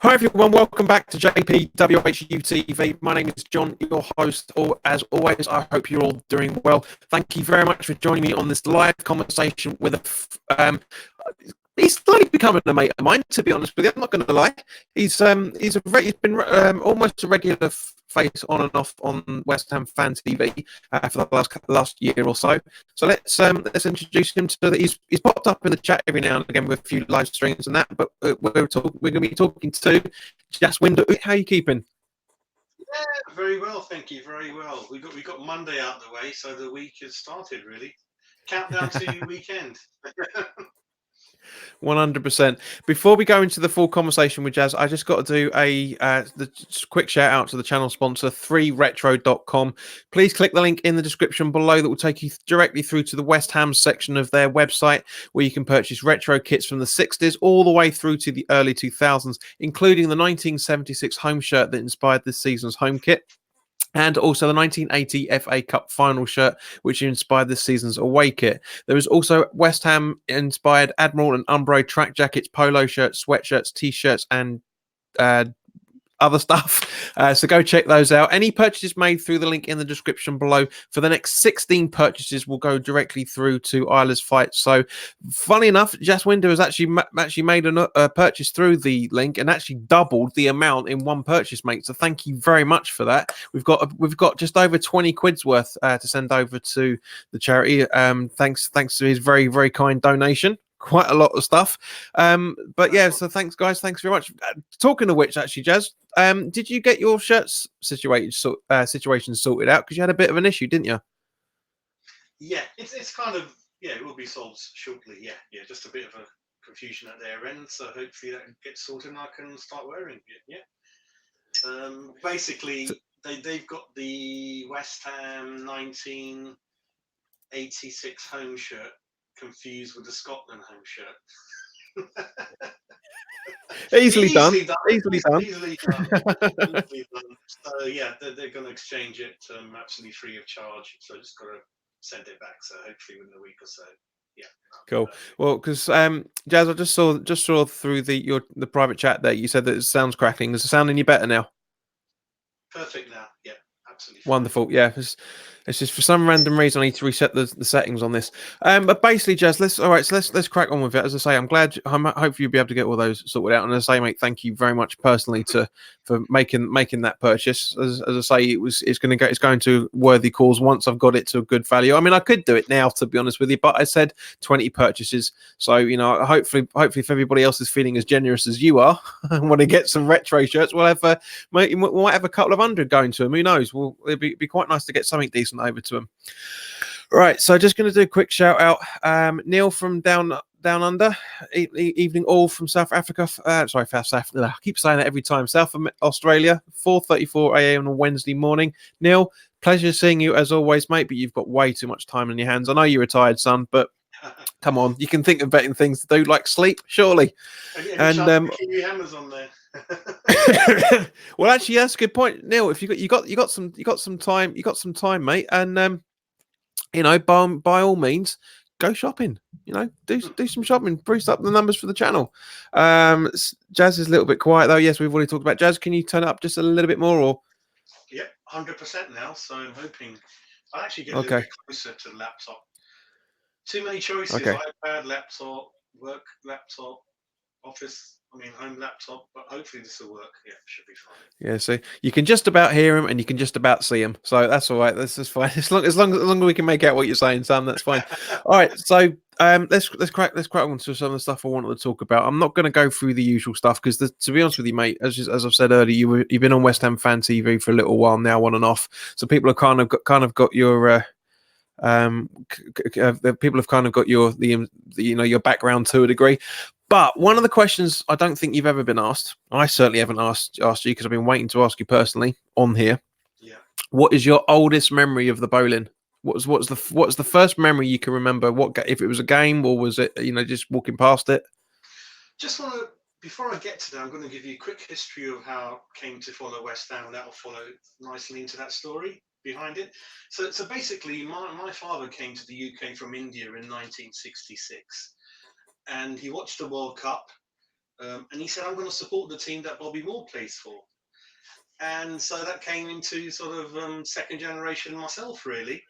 Hi everyone, welcome back to JPWHUTV. My name is John, your host. As always, I hope you're all doing well. Thank you very much for joining me on this live conversation with he's slowly becoming a mate of mine, to be honest with you. I'm not going to lie. He's been almost a regular face on and off on West Ham Fan TV for the last year or so. So let's introduce him to he's popped up in the chat every now and again with a few live streams and that. But we're going to be talking to Jaswinder. How are you keeping? Yeah, very well, thank you. Very well. We got Monday out of the way, so the week has started. Really, countdown to weekend. 100%. Before we go into the full conversation with Jazz, I just got to do the quick shout out to the channel sponsor, 3retro.com. Please click the link in the description below that will take you directly through to the West Ham section of their website, where you can purchase retro kits from the 60s all the way through to the early 2000s, including the 1976 home shirt that inspired this season's home kit. And also the 1980 FA Cup final shirt, which inspired this season's away kit. There is also West Ham inspired Admiral and Umbro track jackets, polo shirts, sweatshirts, t-shirts, and other stuff. So go check those out. Any purchases made through the link in the description below for the next 16 purchases will go directly through to Isla's fight. So funny enough, Jaswinder has actually made a purchase through the link and actually doubled the amount in one purchase, mate. So thank you very much for that. We've got just over 20 quid's worth to send over to the charity. Thanks to his very, very kind donation. Quite a lot of stuff, but yeah, so thanks guys, thanks very much. Talking of which, actually, Jazz, did you get your shirts situation sorted out? Because you had a bit of an issue, didn't you? Yeah, it's kind of, yeah, it will be solved shortly. Yeah, just a bit of a confusion at their end, so hopefully that gets sorted and I can start wearing it. Yeah. Basically, they've got the West Ham 1986 home shirt confused with the Scotland home shirt. Easily done. So yeah, they're going to exchange it absolutely free of charge. So just got to send it back. So hopefully within a week or so. Yeah. Cool. Well, because Jazz, I just saw through the private chat there. You said that it sounds crackling. Does it sound any better now? Perfect now. Yeah. Absolutely fine. Wonderful. Yeah, it's just for some random reason I need to reset the settings on this. But basically, Jazz, let's crack on with it. As I say, hopefully you'll be able to get all those sorted out. And as I say, mate, thank you very much personally for making that purchase. As I say, it's going to worthy cause once I've got it to a good value. I mean, I could do it now, to be honest with you, but I said 20 purchases. So hopefully, if everybody else is feeling as generous as you are and want to get some retro shirts, we might have a couple of hundred going to them. Who knows? It'd be quite nice to get something decent over to them. Right, so just going to do a quick shout out. Neil from down under, evening all from South Africa. Sorry, South Africa. I keep saying that every time. South Australia, 4:34 a.m. on a Wednesday morning. Neil, pleasure seeing you as always, mate. But you've got way too much time on your hands. I know you're retired, son, but come on, you can think of better things to do, like sleep, surely. And hammers on there. Well, actually, that's a good point, Neil. If you got some time, mate, and by all means, go shopping. Do some shopping, boost up the numbers for the channel. Jazz is a little bit quiet though. Yes, we've already talked about Jazz. Can you turn it up just a little bit more? Or yep, 100% now. So I'm hoping I'll actually get a little bit closer to the laptop. Too many choices: iPad, laptop, work laptop, office. Home laptop, but hopefully this will work. Yeah, it should be fine. Yeah, so you can just about hear him and you can just about see him. So that's all right. This is fine. As long as we can make out what you're saying, Sam, that's fine. All right. So let's crack on to some of the stuff I wanted to talk about. I'm not going to go through the usual stuff because, to be honest with you, mate, as I've said earlier, you've been on West Ham Fan TV for a little while now, on and off. So people have kind of got your people have kind of got your background to a degree. But one of the questions I don't think you've ever been asked, I certainly haven't asked you because I've been waiting to ask you personally on here. Yeah. What is your oldest memory of the bowling? What's the first memory you can remember? If it was a game or was it just walking past it? Just want to, before I get to that, I'm going to give you a quick history of how I came to follow West Ham, and that will follow nicely into that story behind it. So basically, my father came to the UK from India in 1966. And he watched the World Cup, And he said, I'm going to support the team that Bobby Moore plays for. And so that came into sort of second generation myself, really.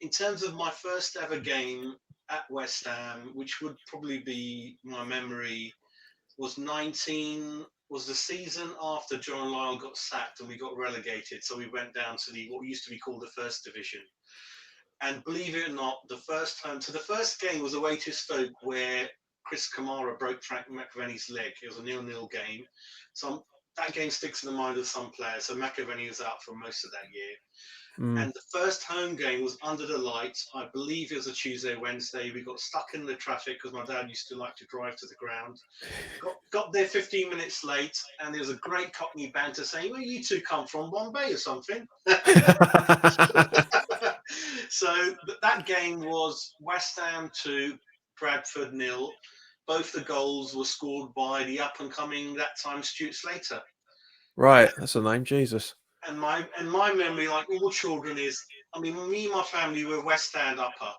In terms of my first ever game at West Ham, which would probably be my memory, was the season after John Lyle got sacked and we got relegated. So we went down to what used to be called the First Division. And believe it or not, the first game was away to Stoke, where Chris Kamara broke Frank McAvenny's leg. It was a 0-0 game. So that game sticks in the mind of some players. So McAvenny was out for most of that year. And the first home game was under the lights. I believe it was a Tuesday, Wednesday. We got stuck in the traffic because my dad used to like to drive to the ground. Got there 15 minutes late, and there was a great Cockney banter saying, "Where you two come from, Bombay or something?" So that game was West Ham 2, Bradford 0. Both the goals were scored by the up-and-coming, that time, Stuart Slater. Right, that's a name, Jesus. And my memory, like all children, is, I mean, me and my family were West End upper.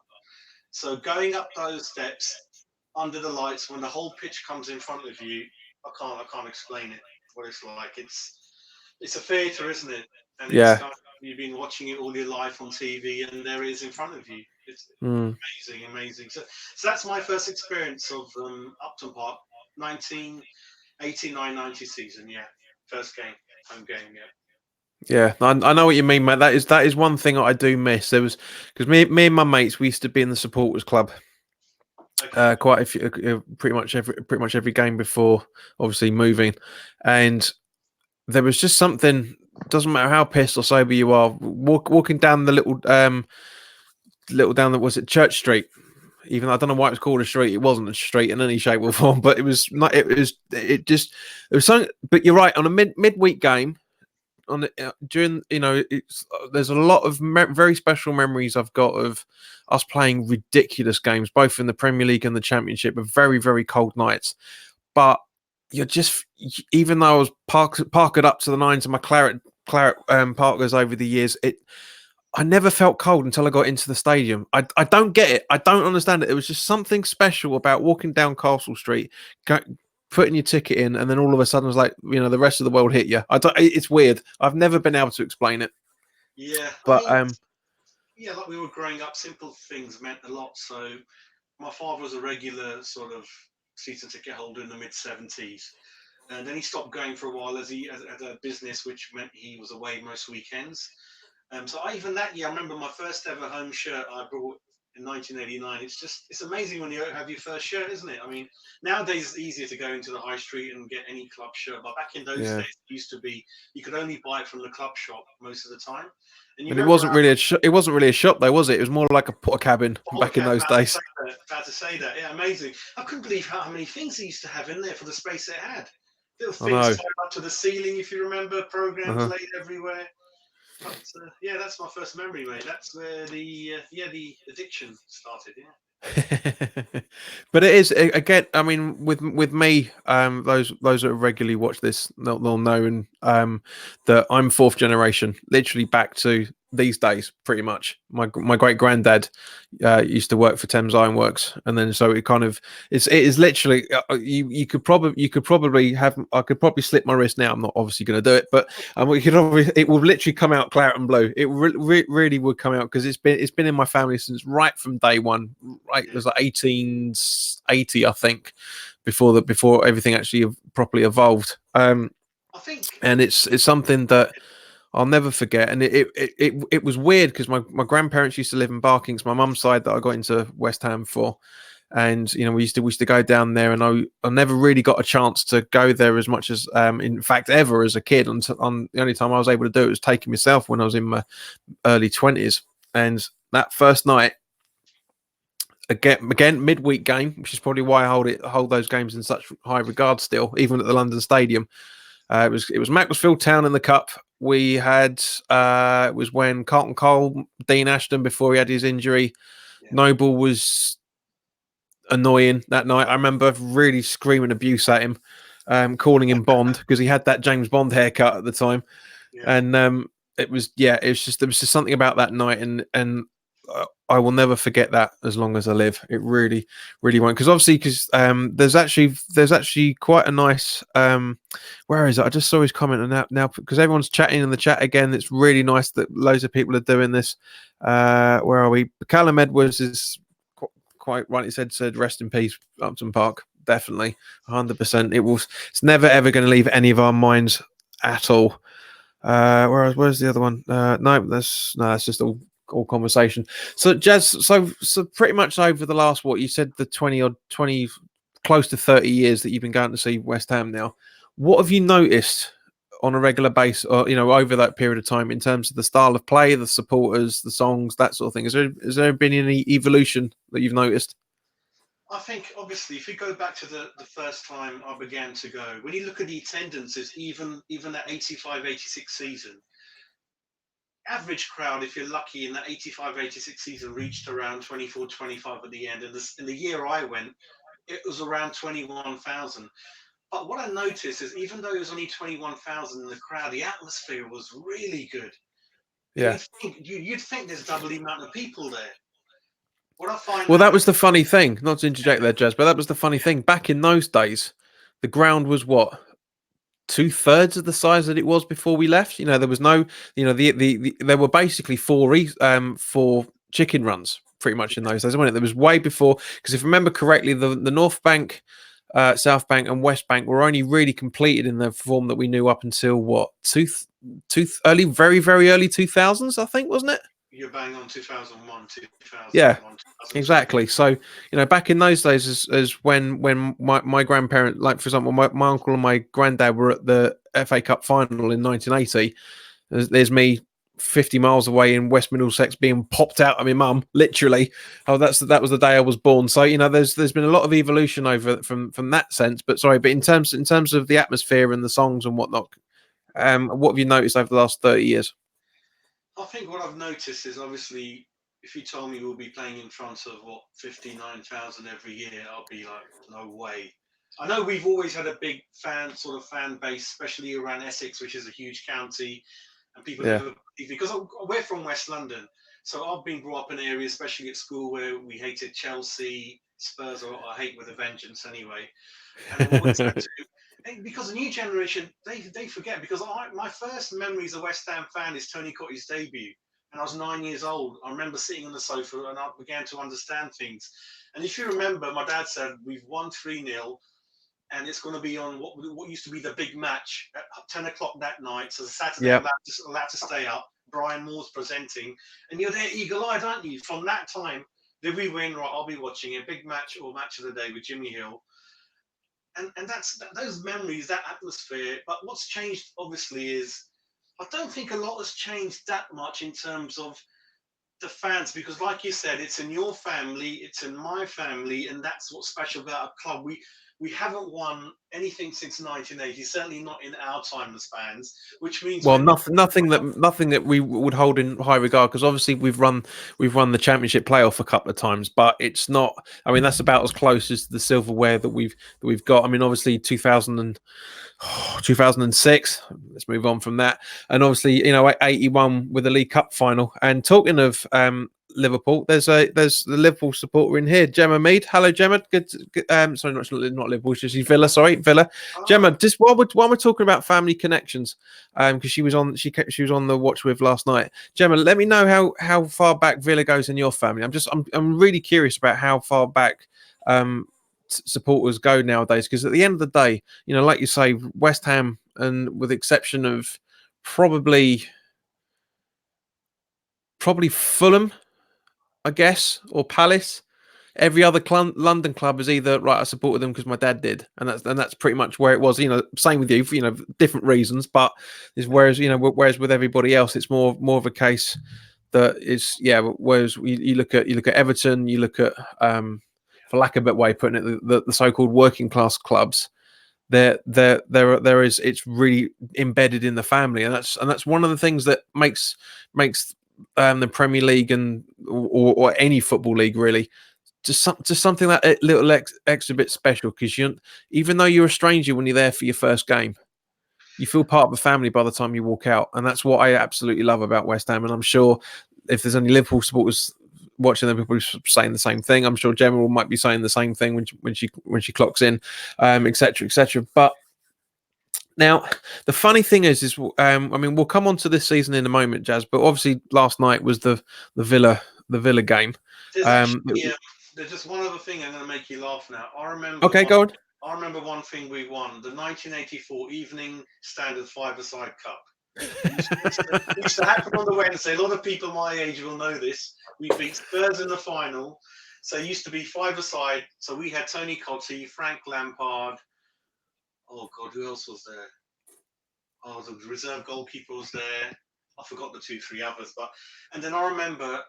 So going up those steps under the lights when the whole pitch comes in front of you, I can't explain it. What it's like. It's a theatre, isn't it? And Yeah. it's kind of, you've been watching it all your life on TV, and there it is in front of you. It's amazing. So that's my first experience of Upton Park, 1989-90 season. Yeah, first game, home game. Yeah. Yeah, I know what you mean, mate. That is one thing I do miss. There was, because me and my mates, we used to be in the supporters club. Okay. Quite a few, pretty much every game before, obviously moving, and there was just something. Doesn't matter how pissed or sober you are, walking down the little down the, was it Church Street? Even though I don't know why it was called a street, it wasn't a street in any shape or form, but it was not. It was something. But you're right, on a midweek game. On the, during, there's a lot of very special memories I've got of us playing ridiculous games, both in the Premier League and the Championship, of very, very cold nights. But you're just, even though I was parked up to the nines of my claret Parkers over the years, I never felt cold until I got into the stadium. I don't get it. I don't understand it. It was just something special about walking down Castle Street, putting your ticket in, and then all of a sudden it was like, the rest of the world hit you. It's weird. I've never been able to explain it. Yeah, but like we were growing up, simple things meant a lot. So my father was a regular sort of season ticket holder in the mid-70s, and then he stopped going for a while as he had a business, which meant he was away most weekends. So even that year, I remember my first ever home shirt I brought in 1989. It's amazing when you have your first shirt, isn't it? I mean, nowadays it's easier to go into the high street and get any club shirt, but back in those days, it used to be you could only buy it from the club shop most of the time. And it wasn't really a shop, though, was it? It was more like a porter cabin back in those days. About to say that, yeah, amazing. I couldn't believe how many things they used to have in there for the space it had. Little things tied up to the ceiling, if you remember, programs laid everywhere. But, that's my first memory, mate. That's where the addiction started. Yeah. But it is, again, I mean, with me, those that regularly watch this, they'll know, and that I'm fourth generation, literally back to these days, pretty much. My great granddad used to work for Thames Ironworks, and then so it kind of it is literally you could probably have, I could probably slip my wrist now. I'm not obviously going to do it, but it will literally come out claret and blue. It really would come out, because it's been in my family since right from day one. Right, it was like 1880, I think, before everything actually properly evolved. I think, and it's something that I'll never forget. And it was weird, because my grandparents used to live in Barkings, my mum's side, that I got into West Ham for. And we used to go down there, and I never really got a chance to go there as much as in fact ever as a kid. On the only time I was able to do it was taking myself when I was in my early 20s. And that first night, again midweek game, which is probably why I hold those games in such high regard still, even at the London Stadium. It was Macclesfield Town in the cup. We had it was when Carlton Cole, Dean Ashton, before he had his injury. Noble was annoying that night. I remember really screaming abuse at him, calling him Bond, because he had that James Bond haircut at the time. And there was just something about that night, and I will never forget that as long as I live. It really, really won't. Because obviously, there's actually quite a nice. Where is it? I just saw his comment and now because everyone's chatting in the chat again. It's really nice that loads of people are doing this. Where are we? Callum Edwards is quite right. He said rest in peace, Upton Park. Definitely, 100%. It's never ever going to leave any of our minds at all. Where's the other one? No, that's just all conversation. So Jazz, so pretty much over the last, what you said, the 20 close to 30 years that you've been going to see West Ham now, what have you noticed on a regular basis, or over that period of time, in terms of the style of play, the supporters, the songs, that sort of thing? Has there been any evolution that you've noticed? I think, obviously, if you go back to the first time I began to go, when you look at the attendances, even that 85-86 season, average crowd, if you're lucky, in that 85-86 season reached around 24-25 at the end. And in the year I went, it was around 21,000. But what I noticed is, even though it was only 21,000 in the crowd, the atmosphere was really good. And Yeah. you'd think there's double the amount of people there. What I find Well, that was the funny thing. Not to interject there, Jazz, but that was the funny thing. Back in those days, the ground was what, 2/3 of the size that it was before we left. There was no, there were basically four chicken runs pretty much in those days, wasn't it? There was way before, because if I remember correctly, the North Bank, South Bank, and West Bank were only really completed in the form that we knew up until what, very very early 2000s, I think, wasn't it? You're bang on 2001, 2001. Yeah, exactly. So, back in those days, as when my grandparent, like for example, my uncle and my granddad were at the FA Cup final in 1980. There's me 50 miles away in West Middlesex being popped out of my mum, literally. Oh, that was the day I was born. So, there's been a lot of evolution over from that sense. But in terms of the atmosphere and the songs and whatnot, what have you noticed over the last 30 years? I think what I've noticed is, obviously, if you told me we'll be playing in front of 59,000 every year, I'll be like, no way. I know we've always had a big fan base, especially around Essex, which is a huge county, and people never, because we're from West London, so I've been brought up in areas, especially at school, where we hated Chelsea, Spurs, or I hate with a vengeance anyway, and I've always had to. Because the new generation, they forget. Because my first memories of West Ham fan is Tony Cotty's debut, and I was 9 years old. I remember sitting on the sofa and I began to understand things. And if you remember, my dad said we've won 3-0, and it's going to be on what used to be the big match at 10 o'clock that night. So the Saturday, I'm allowed to stay up. Brian Moore's presenting, and you're there eagle-eyed, aren't you? From that time, did we win? Right, I'll be watching a big match or match of the day with Jimmy Hill. And that's those memories, that atmosphere. But what's changed, obviously, is I don't think a lot has changed that much in terms of the fans, because, like you said, it's in your family, it's in my family, and that's what's special about a club. We haven't won anything since 1980, certainly not in our time as fans, which means, well, nothing that we would hold in high regard, because obviously we've run the championship playoff a couple of times, but it's not. I mean, that's about as close as the silverware that we've got. I mean, obviously 2006. Let's move on from that, and obviously 81 with the League Cup final. And talking of Liverpool, there's the Liverpool supporter in here, Gemma Mead. Hello, Gemma. Good. Sorry, not Liverpool. She's Villa. Sorry, Villa. Oh. Gemma, just while we're talking about family connections, because she was on the watch with last night. Gemma, let me know how far back Villa goes in your family. I'm really curious about how far back supporters go nowadays, because at the end of the day, like you say, West Ham, and with the exception of probably Fulham, I guess, or Palace, every other London club is either right, I supported them because my dad did, and that's pretty much where it was. Same with you, for different reasons, but whereas with everybody else, it's more of a case that is Whereas you look at Everton, you look at for lack of a better way of putting it, the so-called working class clubs. There is, it's really embedded in the family, and that's one of the things that makes the Premier League or any football league really just something that a little extra bit special, because even though you're a stranger when you're there for your first game, you feel part of the family by the time you walk out, and that's what I absolutely love about West Ham. And I'm sure if there's any Liverpool supporters watching them, people saying the same thing. I'm sure Gemma might be saying the same thing when she clocks in, etc., etc. But now, the funny thing is, I mean, we'll come on to this season in a moment, Jazz. But obviously, last night was the Villa game. There's Um, actually there's just one other thing I'm going to make you laugh now. okay, go on. I remember one thing we won: the 1984 Evening Standard Five-a-Side Cup. Used to happen on the Wednesday. A lot of people my age will know this. We beat Spurs in the final. So it used to be five-a-side. So we had Tony Cottee, Frank Lampard. Oh God, who else was there? Oh, the reserve goalkeeper was there. I forgot the 2, 3 others. And then I remember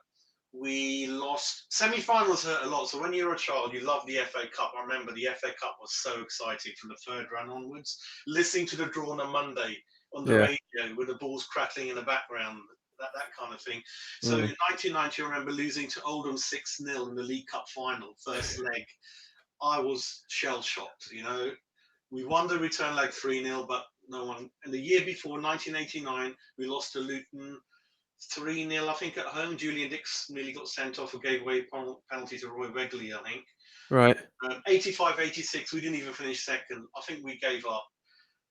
we lost. Semi-finals hurt a lot. So when you were a child, you loved the FA Cup. I remember the FA Cup was so exciting from the third round onwards. Listening to the draw on a Monday on the radio with the balls crackling in the background, that kind of thing. So in 1990, I remember losing to Oldham 6-0 in the League Cup final, first leg. I was shell-shocked, We won the return leg 3-0, but no one. And the year before, 1989, we lost to Luton 3-0, I think, at home. Julian Dix nearly got sent off or gave away penalty to Roy Wegley, I think. Right. 85-86, we didn't even finish second. I think we gave up.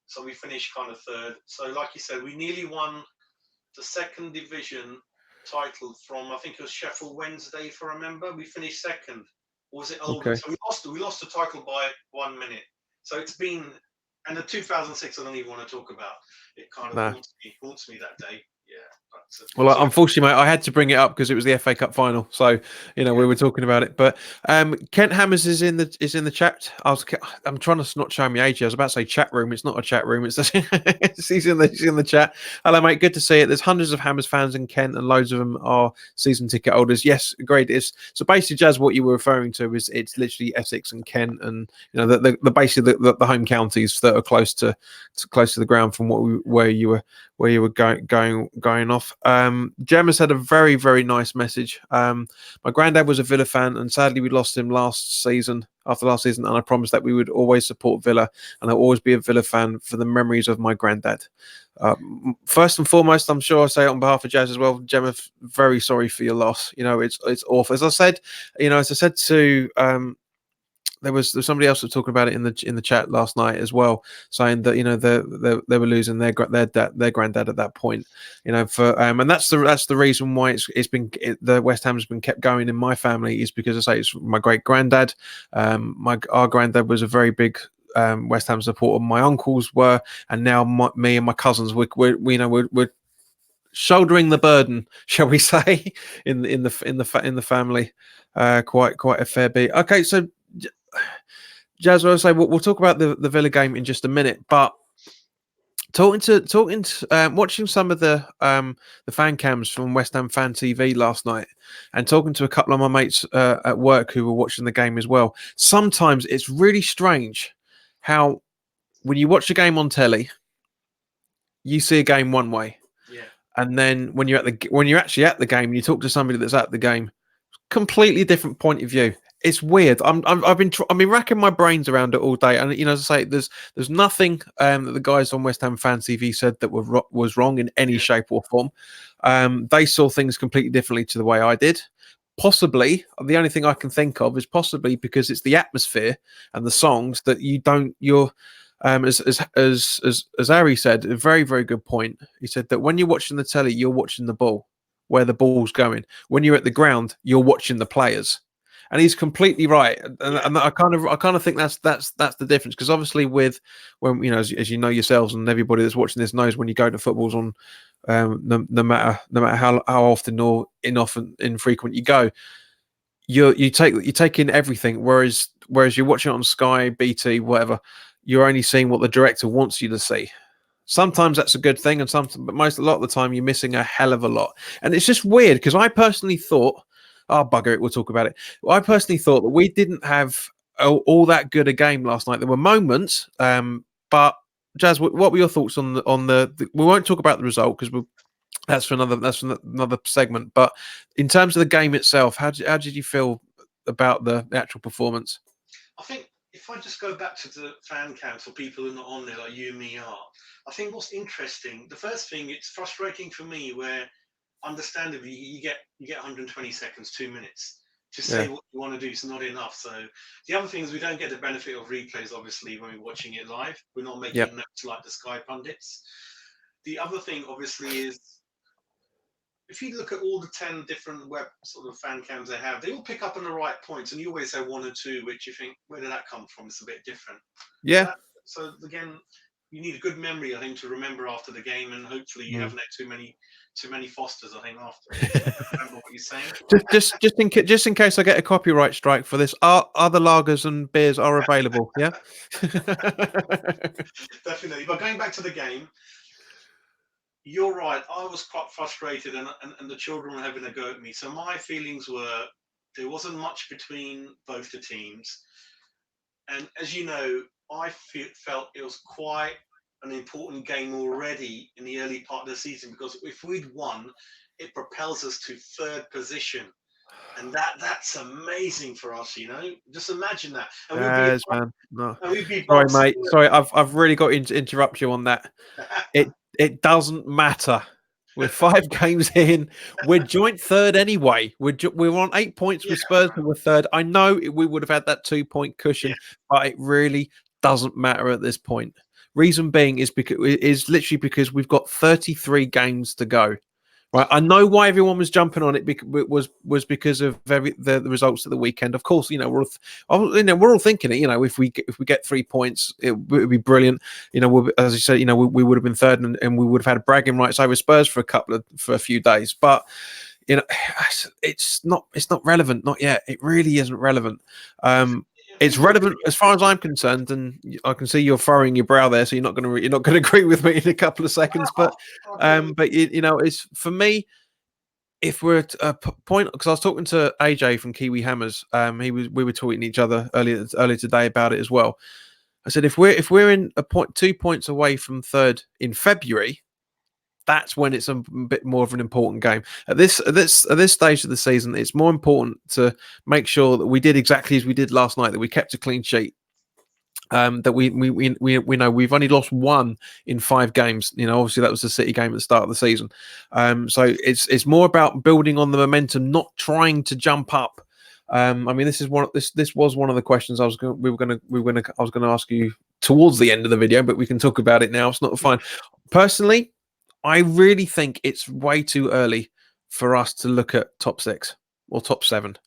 So we finished kind of third. So like you said, we nearly won the second division title from, I think it was Sheffield Wednesday, if I remember. We finished second. Or was it Oldham? Okay. So we lost the title by 1 minute. So it's been, and the 2006, I don't even want to talk about. It kind of haunts me that day. Yeah. Well, unfortunately, mate, I had to bring it up because it was the FA Cup final. So, we were talking about it. But Kent Hammers is in the chat. I'm trying to not show my age. I was about to say chat room. It's not a chat room. It's he's in the chat. Hello, mate. Good to see it. There's hundreds of Hammers fans in Kent, and loads of them are season ticket holders. Yes, agreed. So basically, Jazz, what you were referring to is it's literally Essex and Kent, and the basically the home counties that are close to the ground from where you were going off. Gemma's had a very, very nice message. My granddad was a Villa fan, and sadly we lost him after last season, and I promised that we would always support Villa, and I'll always be a Villa fan for the memories of my granddad. First and foremost, I'm sure I say it on behalf of Jazz as well, Gemma, very sorry for your loss. It's awful. As I said to there was somebody else that was talking about it in the chat last night as well, saying that they were losing their granddad at that point, and that's the reason why the West Ham has been kept going in my family, is because I say it's my great granddad. Our granddad was a very big West Ham supporter. My uncles were, and now me and my cousins we're shouldering the burden, shall we say, in the family, quite a fair bit. Okay, so Jazz, I'll say we'll talk about the Villa game in just a minute, but watching some of the fan cams from West Ham Fan TV last night, and talking to a couple of my mates at work who were watching the game as well. Sometimes it's really strange how when you watch a game on telly, you see a game one way, and then when you're actually at the game, you talk to somebody that's at the game, completely different point of view. It's weird. I've been racking my brains around it all day, and as I say, there's nothing that the guys on West Ham Fan TV said that was wrong in any shape or form. They saw things completely differently to the way I did. Possibly, the only thing I can think of is possibly because it's the atmosphere and the songs that you're. As Ari said, a very, very good point. He said that when you're watching the telly, you're watching the ball, where the ball's going. When you're at the ground, you're watching the players. And he's completely right, and I kind of think that's the difference, because obviously when as you know yourselves, and everybody that's watching this knows, when you go to footballs on no matter how often or infrequent you go, you take in everything, whereas you're watching it on Sky, BT, whatever, you're only seeing what the director wants you to see. Sometimes that's a good thing, and but a lot of the time you're missing a hell of a lot, and it's just weird because I personally thought. Oh, bugger it, we'll talk about it. I personally thought that we didn't have all that good a game last night. There were moments, but Jazz, what were your thoughts on the we won't talk about the result because that's for another segment. But in terms of the game itself, how did you feel about the actual performance? I think if I just go back to the fan council, people who are not on there like you and me are, I think what's interesting, the first thing, it's frustrating for me where understandably, you get 120 seconds, 2 minutes to Yeah. say what you want to do. It's not enough. So the other thing is we don't get the benefit of replays, obviously, when we're watching it live. We're not Yep. making notes like the Sky pundits. The other thing, obviously, is if you look at all the 10 different web sort of fan cams they have, they all pick up on the right points, and you always have one or two which you think, where did that come from? It's a bit different. Yeah. So again, you need a good memory, I think, to remember after the game, and hopefully you haven't had too many Fosters, I think, after to remember what you're saying. Just in case I get a copyright strike for this, other lagers and beers are available. Yeah. Definitely. But going back to the game, you're right. I was quite frustrated, and the children were having a go at me. So my feelings were there wasn't much between both the teams. And as you know, I felt it was quite an important game already in the early part of the season, because if we'd won, it propels us to third position. And that's amazing for us, you know. Just imagine that. And Yes, man. No. we'd be Sorry, boxing. mate. Sorry, I've really got to interrupt you on that. It doesn't matter. We're 5 games in. We're joint third anyway. We're on 8 points with Spurs, and we're third. I know we would have had that 2-point cushion, but it really doesn't matter at this point. Reason being is literally because we've got 33 games to go. Right, I know why everyone was jumping on it was because of the results of the weekend. Of course, we're all thinking it. If we get 3 points, it would be brilliant. As you said, we would have been third, and we would have had bragging rights over Spurs for a few days. But it's not relevant, not yet. It really isn't relevant. It's relevant as far as I'm concerned, and I can see you're furrowing your brow there, so you're not going to agree with me in a couple of seconds. But it's for me. If we're at a point, because I was talking to AJ from Kiwi Hammers, we were talking to each other earlier today about it as well. I said if we're in 2 points away from third in February, that's when it's a bit more of an important game. At this stage of the season, it's more important to make sure that we did exactly as we did last night, that we kept a clean sheet. That we know we've only lost 1 in 5 games. Obviously that was the City game at the start of the season. So it's more about building on the momentum, not trying to jump up. I mean, this was one of the questions I was going to ask you towards the end of the video, but we can talk about it now. It's not fine. Personally, I really think it's way too early for us to look at top 6 or top 7.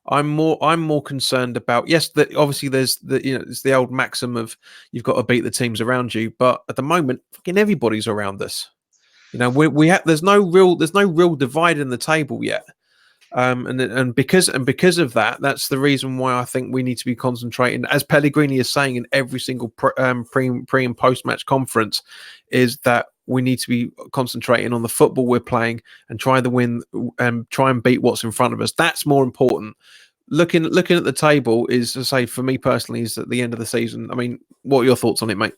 I'm more concerned about, yes, that obviously there's it's the old maxim of you've got to beat the teams around you, but at the moment, fucking everybody's around us. There's no real divide in the table yet. And because of that, that's the reason why I think we need to be concentrating, as Pellegrini is saying in every single pre and post match conference, is that we need to be concentrating on the football we're playing and try to win and try and beat what's in front of us. That's more important. Looking at the table is, to say, for me personally, is at the end of the season. I mean, what are your thoughts on it, mate?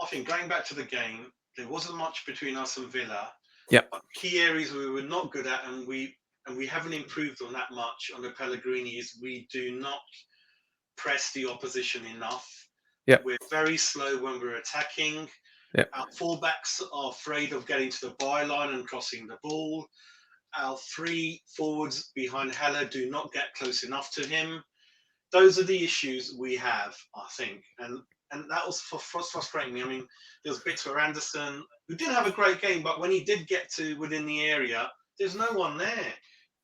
I think going back to the game, there wasn't much between us and Villa. Yeah. Key areas we were not good at, and we haven't improved on that much under Pellegrini, is we do not press the opposition enough. Yeah. We're very slow when we're attacking. Yeah. Our fullbacks are afraid of getting to the byline and crossing the ball. Our 3 forwards behind Haller do not get close enough to him. Those are the issues we have, I think. And that was frustrating me. I mean, there was bits where Anderson, who did have a great game, but when he did get to within the area, there's no one there.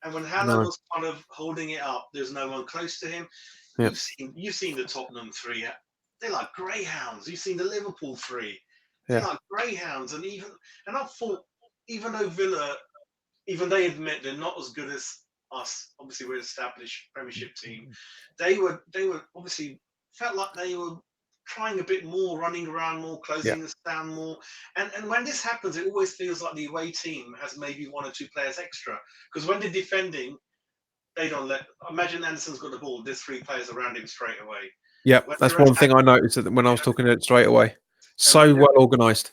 And when Haller was kind of holding it up, there's no one close to him. Yeah. You've seen the Tottenham 3. They're like greyhounds. You've seen the Liverpool 3. They're like greyhounds. And I thought, even though Villa, even they admit they're not as good as us, obviously we're an established Premiership team, they were obviously felt like they were trying a bit more, running around more, closing us down more. And when this happens, it always feels like the away team has maybe 1 or 2 players extra. Because when they're defending, they don't let... Imagine Anderson's got the ball, there's 3 players around him straight away. Yeah, that's one thing I noticed when I was talking to it straight away. So well organised.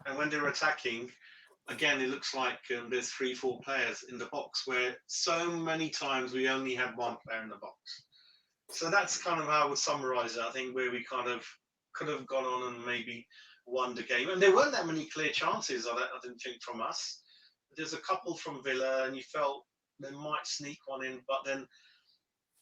And when they're attacking, again, it looks like there's 3-4 players in the box, where so many times we only had 1 player in the box. So that's kind of how I would summarise it, I think, where we kind of could have gone on and maybe won the game. And there weren't that many clear chances, I didn't think, from us. there's a couple from Villa, and you felt they might sneak one in, but then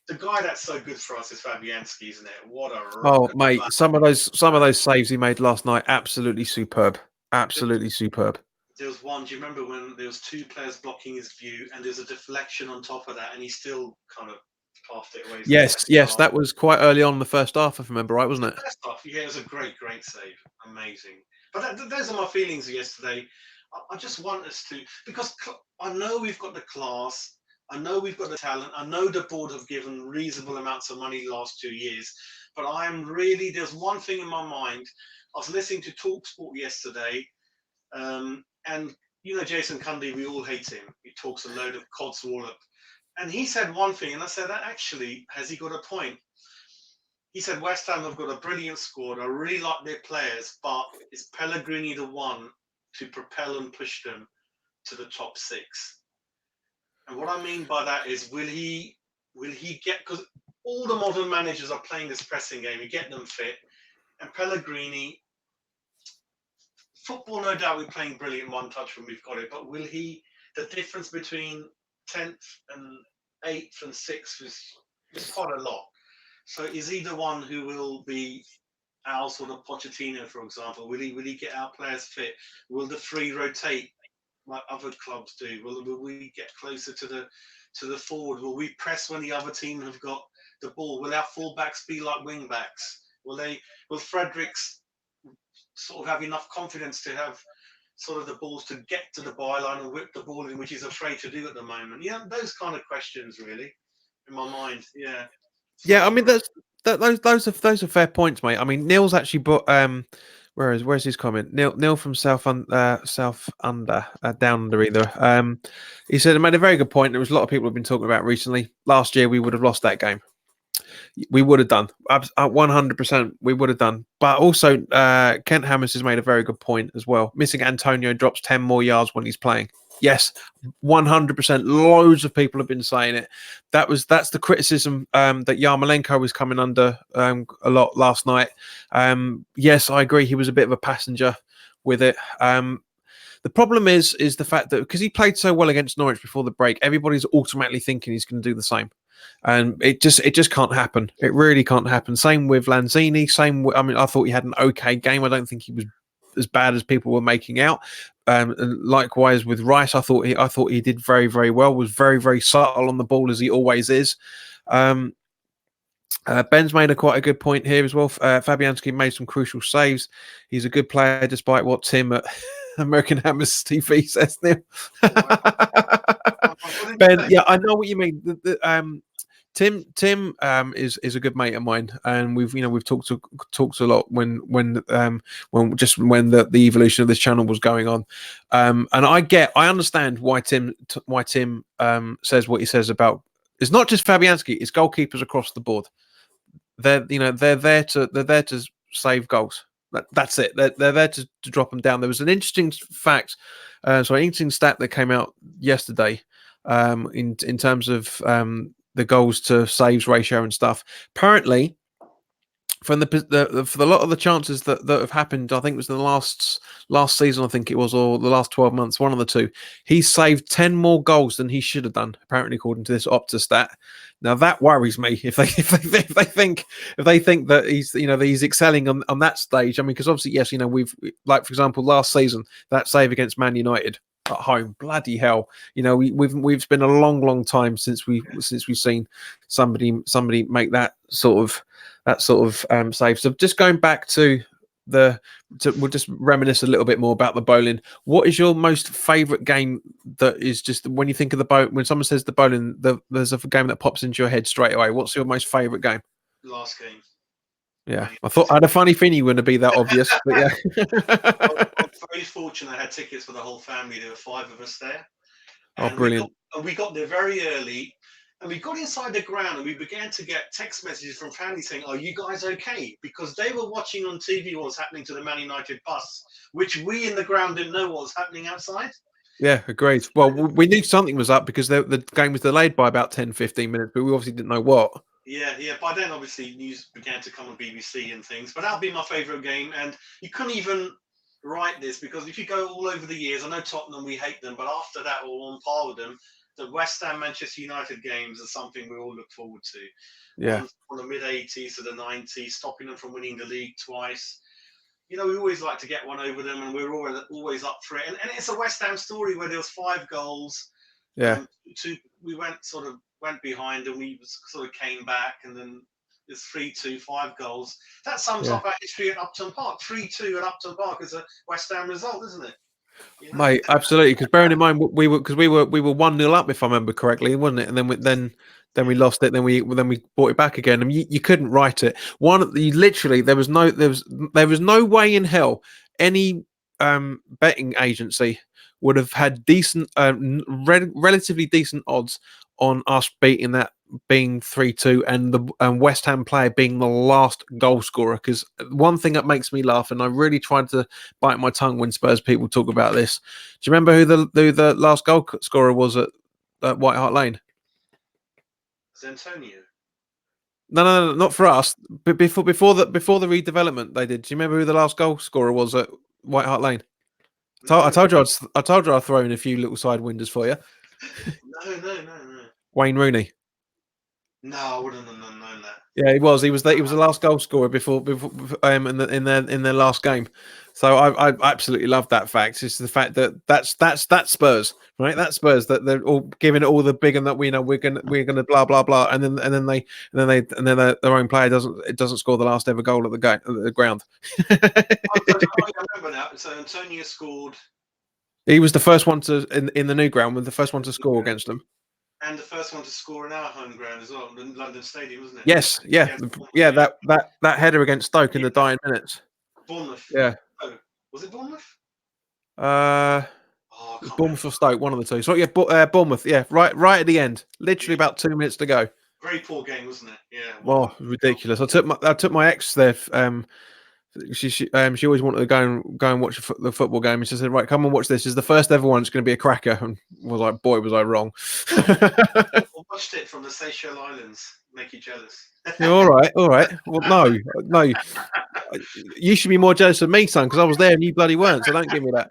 the guy that's so good for us is Fabianski, isn't it? What a Oh, rocket! mate, some of those saves he made last night, absolutely superb. Absolutely superb. There was one. Do you remember when there was two players blocking his view, and there's a deflection on top of that, and he still kind of passed it away? Yes, that was quite early on in the first half, if I remember right, wasn't it? First off, yeah, it was a great save, amazing. But those are my feelings of yesterday. I just want us to, because I know we've got the class, I know we've got the talent, I know the board have given reasonable amounts of money the last 2 years, but I am really, there's one thing in my mind. I was listening to Talksport yesterday, and Jason Cundy, we all hate him. He talks a load of codswallop, and he said one thing, and I said, actually, has he got a point? He said West Ham have got a brilliant squad. I really like their players, but is Pellegrini the one to propel and push them to the top six? And what I mean by that is, will he get, because all the modern managers are playing this pressing game, you get them fit, and Pellegrini, football, no doubt we're playing brilliant one touch when we've got it, but will he, the difference between 10th and 8th and 6th is quite a lot. So is he the one who will be our sort of Pochettino, for example? Will he get our players fit? Will the three rotate like other clubs do? Will we get closer to the forward? Will we press when the other team have got the ball? Will our fullbacks be like wing backs? Will Fredericks sort of have enough confidence to have sort of the balls to get to the byline and whip the ball in, which he's afraid to do at the moment? Yeah, those kind of questions really in my mind. Yeah. Yeah, I mean those are fair points, mate. I mean, Neil's actually put where's his comment? Neil from South Under Down Under either. He said it made a very good point. There was a lot of people have been talking about recently. Last year we would have lost that game. We would have done 100%. We would have done, but also Kent Hammers has made a very good point as well. Missing Antonio drops 10 more yards when he's playing. Yes, 100%. Loads of people have been saying it. That's the criticism that Yarmolenko was coming under a lot last night. Yes, I agree. He was a bit of a passenger with it. The problem is the fact that because he played so well against Norwich before the break, everybody's automatically thinking he's going to do the same. And it just can't happen. It really can't happen. Same with Lanzini. I mean, I thought he had an okay game. I don't think he was as bad as people were making out. And likewise with Rice, I thought he did very, very well. Was very, very subtle on the ball as he always is. Ben's made quite a good point here as well. Fabianski made some crucial saves. He's a good player, despite what Tim at American Hammers TV says now. Ben, yeah, I know what you mean. Tim is a good mate of mine, and we've talked a lot when the evolution of this channel was going on, and I understand why Tim says what he says about. It's not just Fabianski; it's goalkeepers across the board. They're there to save goals. That's it. They're there to drop them down. There was an interesting interesting stat that came out yesterday, in terms of the goals to saves ratio and stuff. Apparently, from for a lot of the chances that have happened, I think it was in the last season, I think it was, or the last 12 months, one of the two, he saved 10 more goals than he should have done, apparently, according to this Opta stat. Now that worries me if they think that he's excelling on that stage. I mean, because obviously, yes, we've, like, for example, last season, that save against Man United at home, bloody hell, we've been a long time since we've seen somebody make that sort of save. So just going back to we'll just reminisce a little bit more about the bowling. What is your most favourite game that is just, when you think of the bowl, when someone says the bowling, there's a game that pops into your head straight away? What's your most favourite game? Last game. Yeah, I thought I had a funny feeling you wouldn't be that obvious, but yeah. I'm very fortunate. I had tickets for the whole family. There were 5 of us there. Oh, brilliant. We got there very early, and we got inside the ground, and we began to get text messages from family saying, "Are you guys okay?" Because they were watching on TV what was happening to the Man United bus, which we in the ground didn't know what was happening outside. Yeah, agreed. Well, we knew something was up because the game was delayed by about 10-15 minutes, but we obviously didn't know what. Yeah. By then, obviously, news began to come on BBC and things. But that'd be my favourite game, and you couldn't even right this, because if you go all over the years, I know Tottenham, we hate them, but after that, we're on par with them. The West Ham Manchester United games are something we all look forward to. Yeah, On the mid 80s to the 90s, stopping them from winning the league twice. You know, we always like to get one over them, and we're always up for it. And it's a West Ham story where there was 5 goals. yeah, We went behind, and we sort of came back, and then it's 3-2, 5 goals. That sums yeah. up our history at Upton Park. 3-2 at Upton Park is a West Ham result, isn't it? You know? Mate, absolutely. Because bearing in mind we were 1-0 up, if I remember correctly, wasn't it? And then we lost it. Then we brought it back again. And you couldn't write it. Literally there was no way in hell any betting agency would have had decent, relatively decent odds on us beating that, being 3-2, and the West Ham player being the last goal scorer. Because one thing that makes me laugh, and I really tried to bite my tongue when Spurs people talk about this. Do you remember who the last goal scorer was at White Hart Lane? It's Antonio. No, not for us. But before the redevelopment they did. Do you remember who the last goal scorer was at White Hart Lane? I told you I'd throw in a few little side winders for you. No. Wayne Rooney. No, I wouldn't have known that. Yeah, he was. He was the last goal scorer before in their last game. So I absolutely love that fact. It's the fact that that's Spurs, right? That's Spurs, that they're all giving it all the big, and that we know we're gonna blah blah blah, and then their own player doesn't score the last ever goal at the ground. I remember now. So Antonio scored. He was the first one to in the new ground, was the first one to score against them. And the first one to score in our home ground as well, the London Stadium, wasn't it? Yes, yeah. That header against Stoke in the dying minutes. Bournemouth. Yeah. Oh, was it Bournemouth? Bournemouth or Stoke, one of the two. So yeah, Bournemouth. Yeah, right at the end, literally about 2 minutes to go. Very poor game, wasn't it? Yeah. Oh, ridiculous! I took my ex there. She always wanted to go and watch the football game, and she said, "Right, come and watch this. This is the first ever one. It's going to be a cracker." And I was like, "Boy, was I wrong." I watched it from the Seychelles Islands. Make you jealous. Yeah, all right. Well, no. You should be more jealous of me, son, because I was there and you bloody weren't. So don't give me that.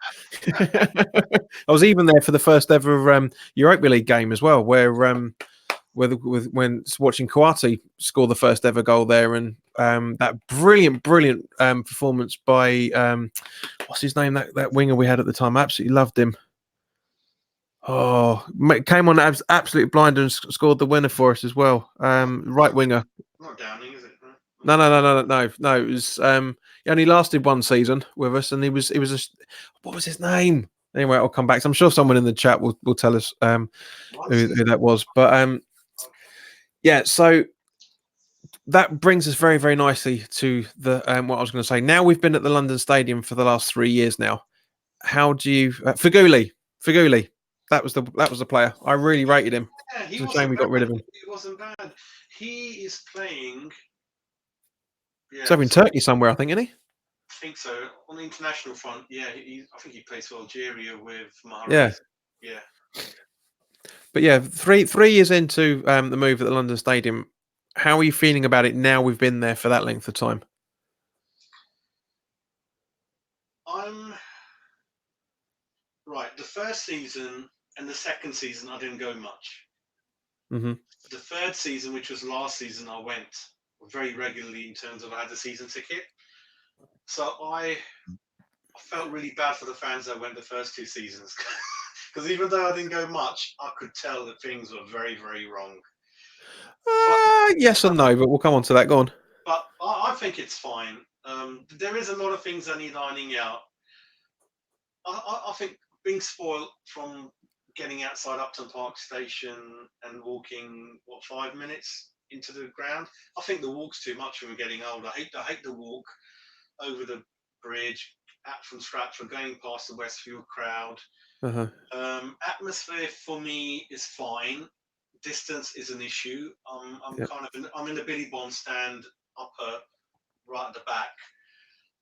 I was even there for the first ever Europa League game as well, where when watching Kouati score the first ever goal there, and that brilliant performance by what's his name, that winger we had at the time. I absolutely loved him. Oh, came on absolutely blind and scored the winner for us as well. Right winger. Not Downing, is it? No. It was he only lasted one season with us, and he was what was his name? Anyway, I'll come back. So I'm sure someone in the chat will tell us who that was. But yeah, so that brings us very, very nicely to the what I was going to say. Now we've been at the London Stadium for the last 3 years now. How do you Faguli? That was the player. I really rated him. Yeah, it's a shame we got rid of him. He wasn't bad. He is playing. Yeah, he's over in Turkey somewhere, I think, isn't he? I think so. On the international front, yeah. I think he plays for Algeria with Mahrez. Yeah. But yeah, three years into the move at the London Stadium, how are you feeling about it now we've been there for that length of time? Right. The first season and the second season, I didn't go much. Mm-hmm. The third season, which was last season, I went very regularly in terms of I had a season ticket. So I felt really bad for the fans that went the first 2 seasons. Because even though I didn't go much, I could tell that things were very, very wrong. Yes and no, but we'll come on to that. Go on. But I think it's fine. There is a lot of things that need ironing out. I think being spoiled from getting outside Upton Park Station and walking 5 minutes into the ground. I think the walk's too much when we're getting older. I hate the walk over the bridge from Stratford, going past the Westfield crowd. Uh-huh. Atmosphere for me is fine. Distance is an issue. I'm in the Billy Bond stand upper right at the back.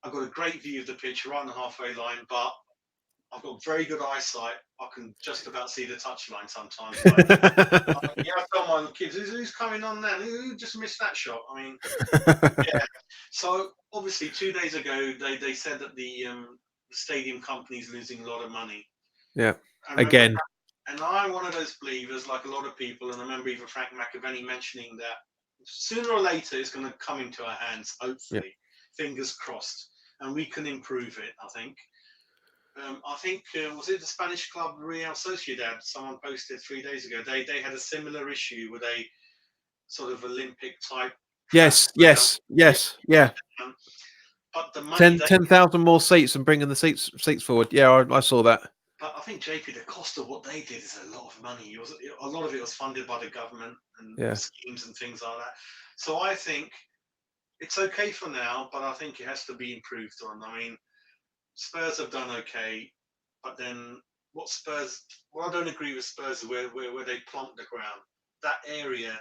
I've got a great view of the pitch right on the halfway line, but I've got very good eyesight. I can just about see the touchline sometimes. I tell my kids, who's coming on now? Who just missed that shot? I mean, yeah. So obviously 2 days ago, they said that the the stadium company's losing a lot of money. Yeah. I remember, Again. and I'm one of those believers, like a lot of people, and I remember even Frank McAvenny mentioning that sooner or later it's going to come into our hands, Yeah. hopefully, fingers crossed, and we can improve it, I think. Was it the Spanish club Real Sociedad? Someone posted 3 days ago. They had a similar issue with a sort of Olympic type track Yes. ground. Yes. Yes. Yeah. But the money 10,000 more seats and bringing the seats forward. Yeah, I saw that. But I think JP, the cost of what they did is a lot of money. A lot of it was funded by the government and Yeah. schemes and things like that. So I think it's okay for now, but I think it has to be improved on. I mean, Spurs have done okay, but then what I don't agree with Spurs is where they plonked the ground. That area,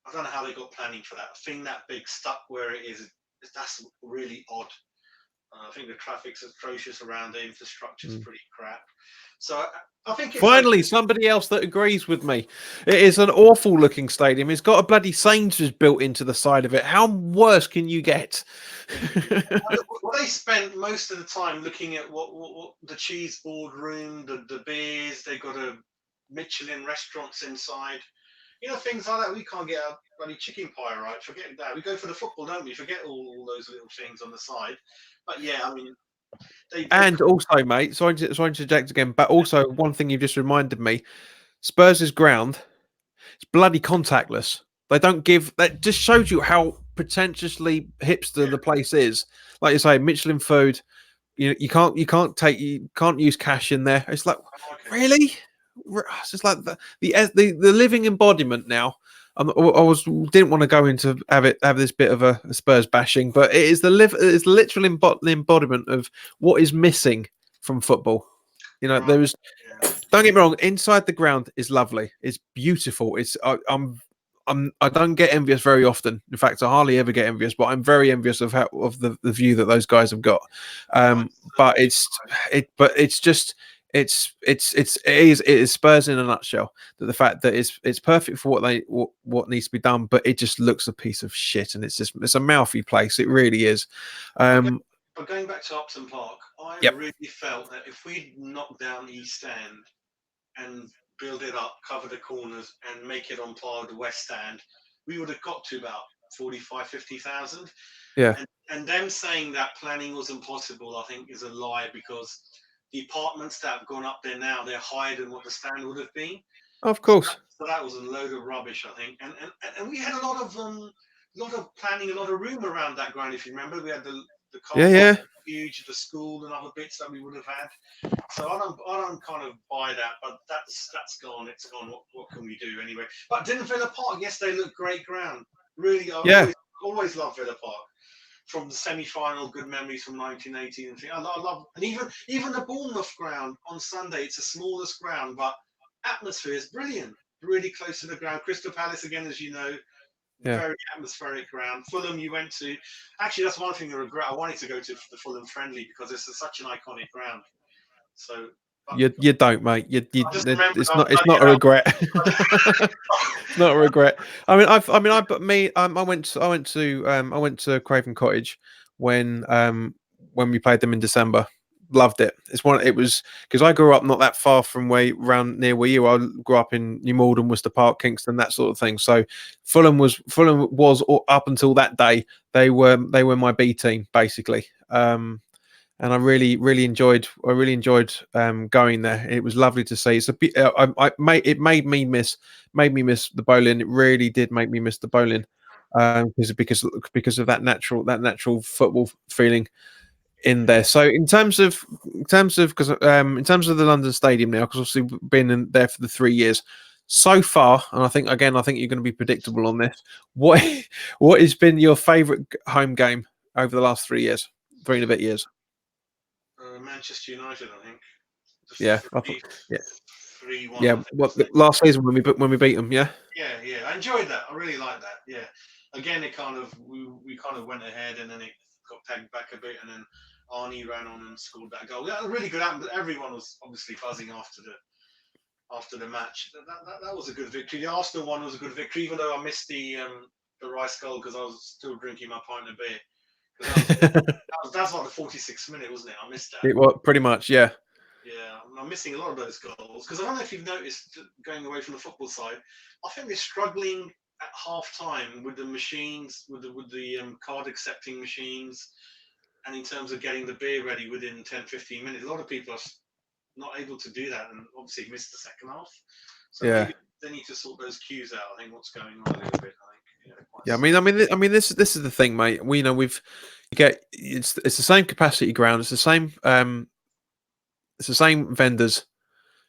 I don't know how they got planning for that. A thing that big stuck where it is, that's really odd. I think the traffic's atrocious around, the infrastructure's pretty crap. So I think it's Finally, somebody else that agrees with me. It is an awful looking stadium. It's got a bloody Sainsbury's built into the side of it. How worse can you get? Well, they spent most of the time looking at what the cheese board room, the beers. They got a Michelin restaurants inside. Things like that. We can't get our bloody chicken pie right. Forget that. We go for the football, don't we? Forget all those little things on the side. But yeah, I mean, And also, mate, sorry to interject again, but also one thing you've just reminded me: Spurs' ground, it's bloody contactless. They don't give. That just shows you how pretentiously hipster the place is. Like you say, Michelin food. You can't use cash in there. It's like, really? It's just like the living embodiment now. Didn't want to go into have this bit of a Spurs bashing, but it is it's literal embodiment of what is missing from football. There is. Don't get me wrong. Inside the ground is lovely. It's beautiful. I don't get envious very often. In fact, I hardly ever get envious. But I'm very envious of the view that those guys have got. But it is Spurs in a nutshell. That the fact that it's perfect for what needs to be done, but it just looks a piece of shit, and it's a mouthy place. It really is. But going back to Upton Park, I Yep. really felt that if we knocked down East End and build it up, cover the corners, and make it on par with the West End, we would have got to about 45, 50,000. Yeah. And them saying that planning was impossible, I think, is a lie, because the apartments that have gone up there now, they're higher than what the stand would have been. Of course. So that was a load of rubbish, I think. And we had a lot of planning, a lot of room around that ground. If you remember, we had the car park, huge, the school, and other bits that we would have had. So I don't kind of buy that, but that's gone. It's gone. What can we do anyway? But didn't Villa Park? Yes, they look great ground. Really, I always love Villa Park. From the semi-final, good memories from 1980 and things. I love, and even the Bournemouth ground on Sunday. It's the smallest ground, but atmosphere is brilliant. Really close to the ground. Crystal Palace again, as you know, very atmospheric ground. Fulham, you went to. Actually, that's one thing I regret. I wanted to go to the Fulham friendly because it's such an iconic ground. So you don't, mate. It's not a regret. It's not a regret. I went to Craven Cottage when we played them in December. Loved it. It was because I grew up not that far from around near where you. I grew up in New Malden, Worcester Park, Kingston, that sort of thing. So Fulham was up until that day. They were my B team basically. And I really enjoyed going there. It was lovely to see. It's a bit. It made me miss the bowling. It really did make me miss the bowling, because of that natural football feeling in there. So in terms of in terms of the London Stadium now, because obviously we've been in there for the 3 years so far, and I think you're going to be predictable on this. What has been your favourite home game over the last 3 years, 3 and a bit years? Manchester United, I think. Yeah, 3-1. yeah. Last season when we beat them? Yeah. Yeah. I enjoyed that. I really liked that. Yeah. Again, it kind of we kind of went ahead, and then it got tagged back a bit, and then Arnie ran on and scored that goal. Yeah, really good. Everyone was obviously buzzing after the match. That was a good victory. The Arsenal one was a good victory, even though I missed the Rice goal because I was still drinking my pint of beer. That's like the 46th minute, wasn't it? I missed that. It was pretty much, yeah. Yeah, I'm missing a lot of those goals because I don't know if you've noticed going away from the football side. I think they're struggling at half time with the machines, with the card accepting machines, and in terms of getting the beer ready within 10-15 minutes. A lot of people are not able to do that, and obviously missed the second half. So Yeah. maybe they need to sort those cues out. I think what's going on a little bit. I think. Yeah, I mean, this is the thing, mate. We know it's the same capacity ground. It's the same vendors.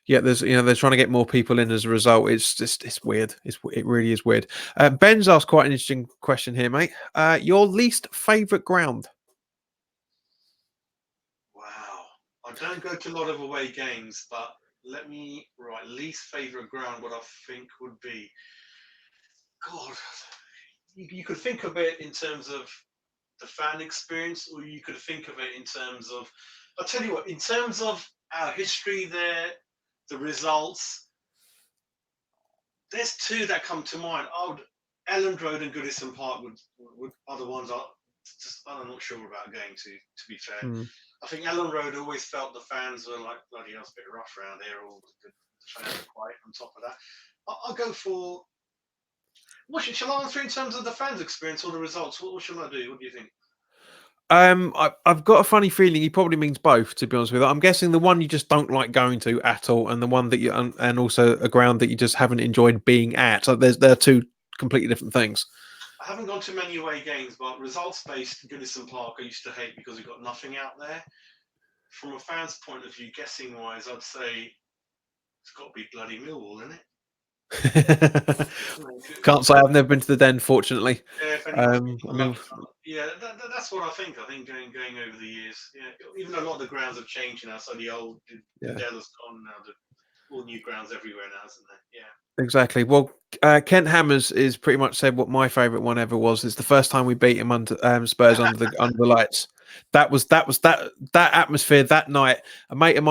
Yeah, there's they're trying to get more people in as a result. It's weird. It really is weird. Ben's asked quite an interesting question here, mate. Your least favourite ground? Wow, I don't go to a lot of away games, but least favourite ground. What I think would be, God, you could think of it in terms of the fan experience, or you could think of it in terms of, I'll tell you what, in terms of our history there, the results, there's two that come to mind. Elland Road and Goodison Park would are the ones I'm not sure about going to be fair. Mm. I think Elland Road always felt the fans were like, bloody hell, it's a bit rough around here, or the fans are quite on top of that. I'll go for, shall I answer in terms of the fans experience or the results? What shall I do? What do you think? I've got a funny feeling he probably means both. To be honest with you, I'm guessing the one you just don't like going to at all, and the one that and also a ground that you just haven't enjoyed being at. So they're two completely different things. I haven't gone to many away games, but results-based Goodison Park I used to hate because we've got nothing out there. From a fan's point of view, guessing-wise, I'd say it's got to be bloody Millwall, isn't it? Can't say I've never been to the Den, fortunately. Yeah, that's what I think. I think going over the years, even though a lot of the grounds have changed now, so the old the Dell has gone now. All new grounds everywhere now, isn't there? Yeah. Exactly. Well, Kent Hammers is pretty much said what my favourite one ever was. It's the first time we beat him under Spurs under the lights. That atmosphere that night. A mate of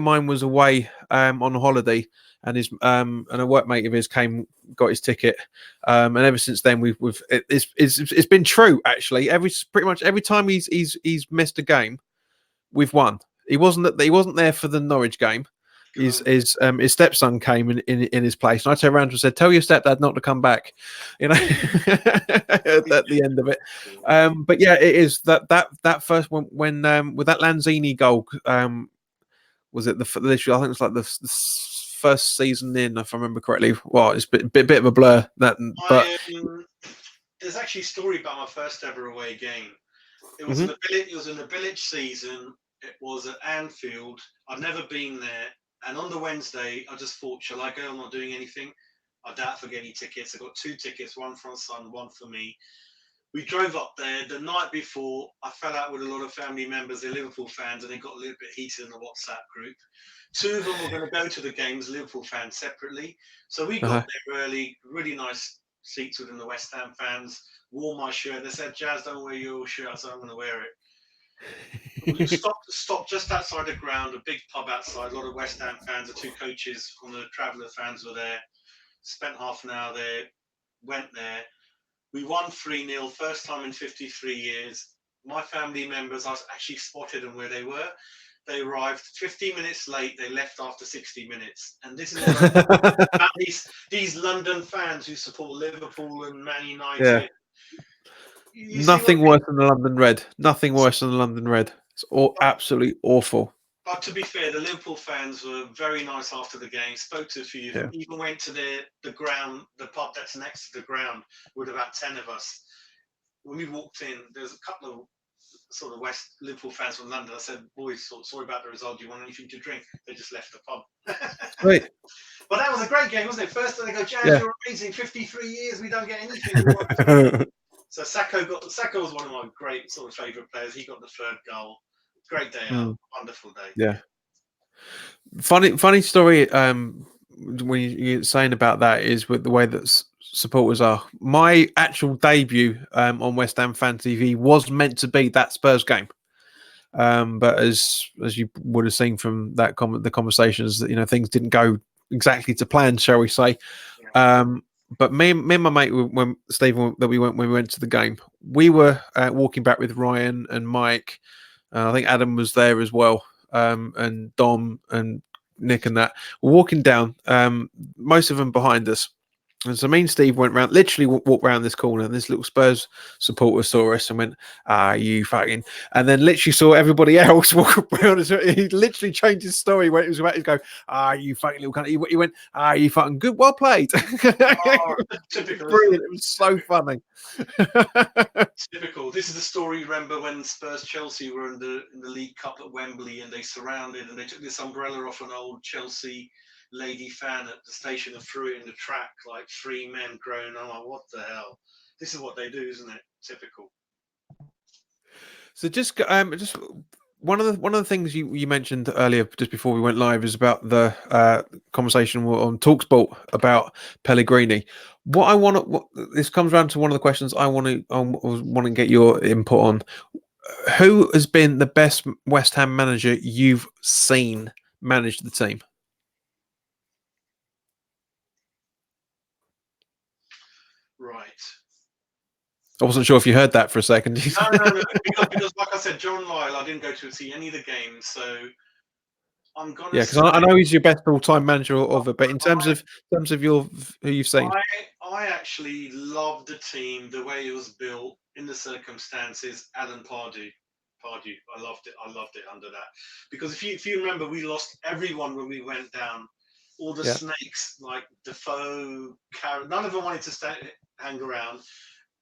mine was away on a holiday, and his and a workmate of his got his ticket, and ever since then it's been true actually. Pretty much every time he's missed a game, we've won. He wasn't there for the Norwich game. His stepson came in his place, and I turned around and said, "Tell your stepdad not to come back," at the end of it. But yeah, it is that first one when with that Lanzini goal. Was it literally? I think it was like the first season in, if I remember correctly. Well, it's a bit of a blur. There's actually a story about my first ever away game. It was in the village season. It was at Anfield. I'd never been there. And on the Wednesday, I just thought, shall I go? I'm not doing anything. I doubt if I get any tickets. I got 2 tickets, one for my son, one for me. We drove up there. The night before, I fell out with a lot of family members, they're Liverpool fans, and it got a little bit heated in the WhatsApp group. 2 of them were going to go to the games, Liverpool fans separately. So we got there early, really nice seats within the West Ham fans, wore my shirt. They said, Jazz, don't wear your shirt. I said, I'm going to wear it. We stopped just outside the ground, a big pub outside, a lot of West Ham fans, the 2 coaches from the Traveller fans were there, spent half an hour there, went there. We won 3-0, first time in 53 years. My family members, I actually spotted them where they were. They arrived 15 minutes late, they left after 60 minutes. And this is about these London fans who support Liverpool and Man United. Yeah. Nothing worse than the London Red. Nothing worse than the London Red. It's absolutely awful. But to be fair, the Liverpool fans were very nice after the game. Spoke to a few of them. Even went to the ground, the pub that's next to the ground, with about 10 of us. When we walked in, there's a couple of sort of West Liverpool fans from London. I said, "Boys, sorry about the result. Do you want anything to drink?" They just left the pub. Right. But that was a great game, wasn't it? First, they go, "Jazz, you're amazing. 53 years, we don't get anything." So Sacco was one of my great sort of favourite players. He got the 3rd goal. Great day out, wonderful day. Yeah. Funny story. When you're saying about that is with the way that supporters are. My actual debut on West Ham Fan TV was meant to be that Spurs game. But as you would have seen from that the conversations, that things didn't go exactly to plan, shall we say. but me and my mate, when Stephen, that we went when we went to the game, we were walking back with Ryan and Mike. I think Adam was there as well, and Dom and Nick and that. We're walking down, most of them behind us. And so me and Steve went round, literally walked round this corner, and this little Spurs supporter saw us and went, you fucking. And then literally saw everybody else walk around. He literally changed his story when it was about to go, you fucking little cunt. He went, you fucking good, well played. Oh, typical, isn't Brilliant. It was so funny. Typical. This is the story. Remember when Spurs Chelsea were in the League Cup at Wembley, and they surrounded and they took this umbrella off an old Chelsea lady fan at the station and threw it in the track, like three men groaning. I'm like, what the hell? This is what they do, isn't it? Typical. So just one of the things you mentioned earlier, just before we went live, is about the conversation on Talksport about Pellegrini. This comes around to one of the questions I want to get your input on. Who has been the best West Ham manager you've seen manage the team? Right. I wasn't sure if you heard that for a second. No. Because like I said, John Lyle, I didn't go to see any of the games, so I'm gonna. Yeah, because I know he's your best all-time manager of it, but in terms of who you've seen, I actually loved the team, the way it was built, in the circumstances. Alan Pardew, I loved it. I loved it under that, because if you remember, we lost everyone when we went down. All the snakes like Defoe, none of them wanted to hang around.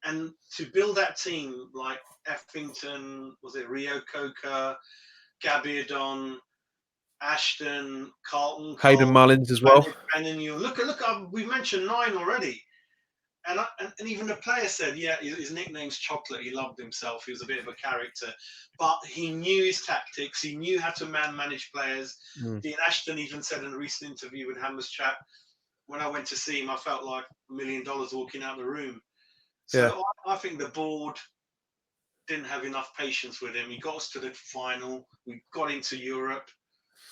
And to build that team like Effington, was it Rio Coca, Gabbiadon, Ashton, Carlton, Hayden Cole, Mullins as well. and then you look, we mentioned 9 already. And even the player said, yeah, his nickname's Chocolate. He loved himself. He was a bit of a character. But he knew his tactics. He knew how to manage players. Dean Ashton even said in a recent interview with Hammers Chat, when I went to see him, I felt like $1 million walking out the room. So I think the board didn't have enough patience with him. He got us to the final. We got into Europe.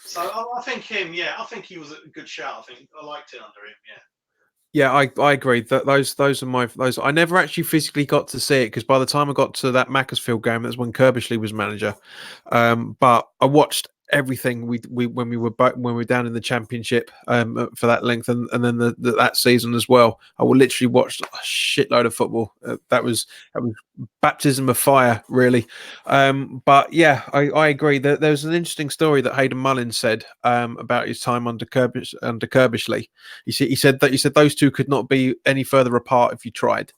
So I think him, I think he was a good shout. I think I liked it under him, Yeah, I agree that those I never actually physically got to see it, because by the time I got to that Macclesfield game, that's when Kirbishley was manager. But I watched everything when we were down in the Championship for that length, and then that season as well. I will literally watch a shitload of football. That was baptism of fire, really. But yeah, I agree. There was an interesting story that Hayden Mullins said about his time under Kirbishley. He said those two could not be any further apart if you tried.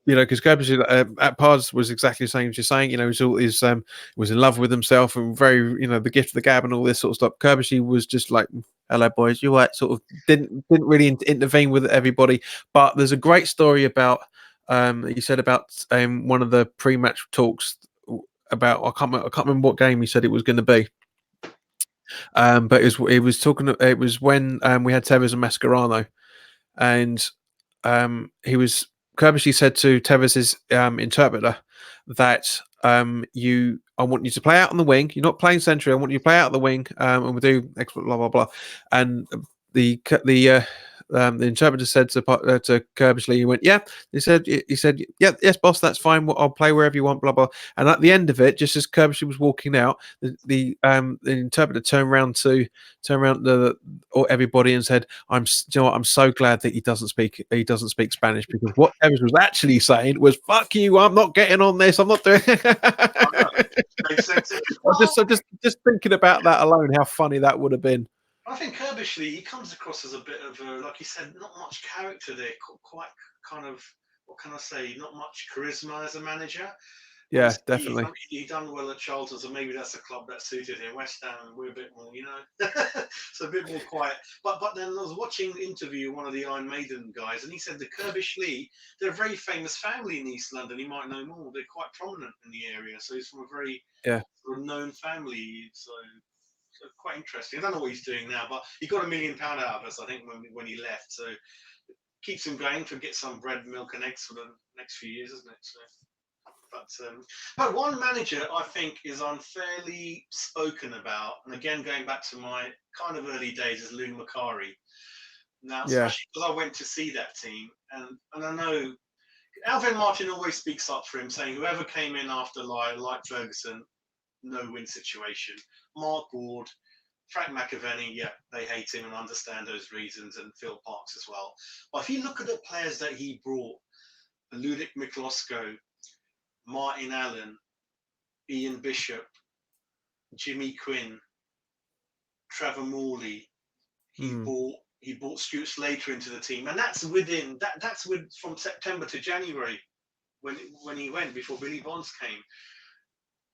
You know, because Kirbishley at Pards was exactly the same as you're saying. You know, was in love with himself and very, the gift of the gab and all this sort of stuff. Kirbishley was just like, hello boys, you're right. Sort of didn't really intervene with everybody. But there's a great story about he said about one of the pre-match talks about, I can't remember what game he said it was going to be. But it was talking. It was when we had Tevez and Mascherano, and Kirbishley said to Tevez's interpreter that I want you to play out on the wing. You're not playing century. I want you to play out on the wing, and we'll do X, blah blah blah. And the interpreter said to Kirbishley, he went, yeah. He said, yeah, yes, boss, that's fine. I'll play wherever you want, blah blah. And at the end of it, just as Kirbishley was walking out, the interpreter turned around to everybody and said, I'm so glad that he doesn't speak Spanish, because what Evans was actually saying was, fuck you, I'm not getting on this, I'm not doing Makes sense. just thinking about that alone, how funny that would have been. I think Kirbishley, he comes across as a bit of a, like you said, not much character there, quite kind of, what can I say, not much charisma as a manager. Yeah, definitely. He done well at Charlton, so maybe that's a club that suited him. West Ham, we're a bit more, so a bit more quiet. But then I was watching an interview with one of the Iron Maiden guys, and he said the Kirbishley, they're a very famous family in East London. He might know more. They're quite prominent in the area, so he's from a very sort of known family. So quite interesting. I don't know what he's doing now, but he got £1 million out of us, I think, when he left. So it keeps him going to get some bread, milk, and eggs for the next few years, isn't it? So. But one manager I think is unfairly spoken about, and again going back to my kind of early days, is Lou Macari. Now, Yeah. especially because I went to see that team, and I know Alvin Martin always speaks up for him, saying whoever came in after like Ferguson, no-win situation. Mark Ward, Frank McAvenny, yeah, they hate him and understand those reasons, and Phil Parks as well. But if you look at the players that he brought, Ludic Miklosko, Martin Allen, Ian Bishop, Jimmy Quinn, Trevor Morley, Mm. he brought Stuart Slater into the team, and that's within that's with from September to January when he went before Billy Bonds came.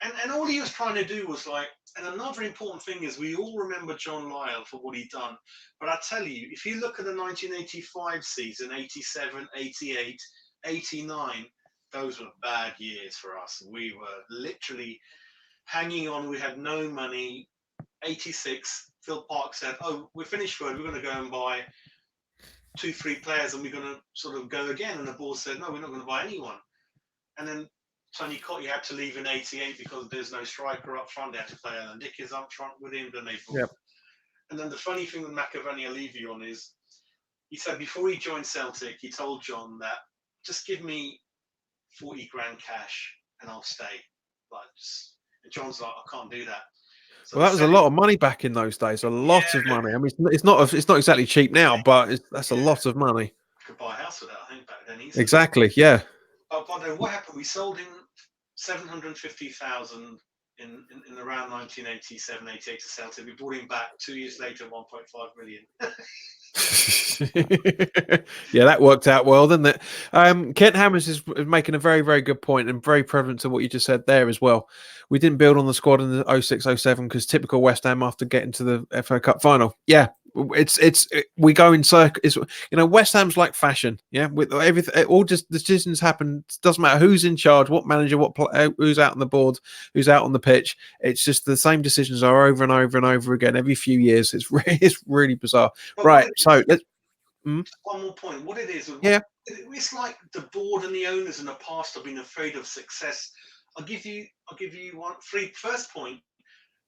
And all he was trying to do was like, and another important thing is we all remember John Lyall for what he'd done. But I tell you, if you look at the 1985 season, 87, 88, 89, those were bad years for us. We were literally hanging on. We had no money. 86, Phil Park said, oh, we're finished third. We're going to go and buy 2, 3 players and we're going to sort of go again. And the board said, no, we're not going to buy anyone. And then Tony Cottee had to leave in 88 because there's no striker up front. They had to play Alan Dickens up front with him. Then they brought. Yep. And then the funny thing with McAvenny, I'll leave you on, is he said before he joined Celtic, he told John that just give me 40 grand cash and I'll stay. And John's like, I can't do that. So Well, that was a lot of money back in those days. A lot of money. I mean, it's not exactly cheap now, but that's a lot of money. Could buy a house with that, I think, back then easily. Exactly. Yeah. But then what happened? We sold him 750,000 in around 1987, 88 to Celtic. We brought him back 2 years later, 1.5 million. Yeah, that worked out well, didn't it? Kent Hammers is making a very, very good point and very prevalent to what you just said there as well. We didn't build on the squad in the 06-07 because typical West Ham after getting to the FA Cup final. Yeah, we go in circles. West Ham's like fashion. Yeah, with everything, all just decisions happen. Doesn't matter who's in charge, what manager, who's out on the board, who's out on the pitch. It's just the same decisions are over and over and over again every few years. It's really bizarre. But right. So let's. One more point. What it is, it's like the board and the owners in the past have been afraid of success. I'll give you first point.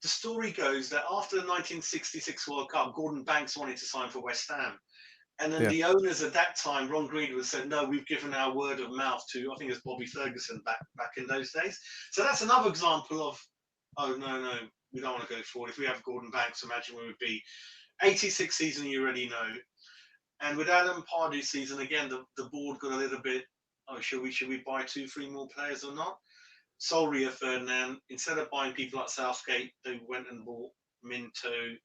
The story goes that after the 1966 World Cup, Gordon Banks wanted to sign for West Ham. And then the owners at that time, Ron Greenwood, said, no, we've given our word of mouth to, I think it was Bobby Ferguson back in those days. So that's another example of, oh, no, we don't want to go forward. If we have Gordon Banks, imagine we would be. 86 season, you already know. And with Alan Pardew's season, again, the board got a little bit, oh, should we buy 2-3 more players or not? Rio Ferdinand, instead of buying people like Southgate, they went and bought Minto,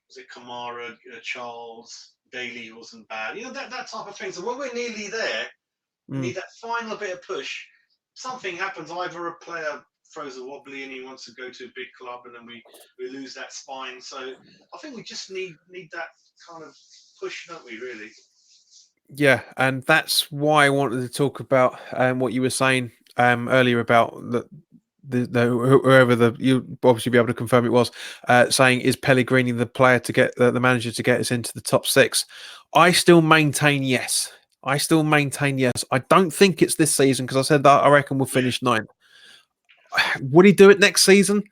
was it Kamara, Charles, Daly wasn't bad. That type of thing. So when we're nearly there, we need that final bit of push. Something happens, either a player throws a wobbly and he wants to go to a big club and then we lose that spine. So I think we just need that kind of push, don't we, really? Yeah, and that's why I wanted to talk about what you were saying earlier about whoever you obviously be able to confirm it was saying, is Pellegrini the player to get the manager to get us into the top 6? I still maintain yes. I don't think it's this season because I said that I reckon we'll finish 9th. Would he do it next season?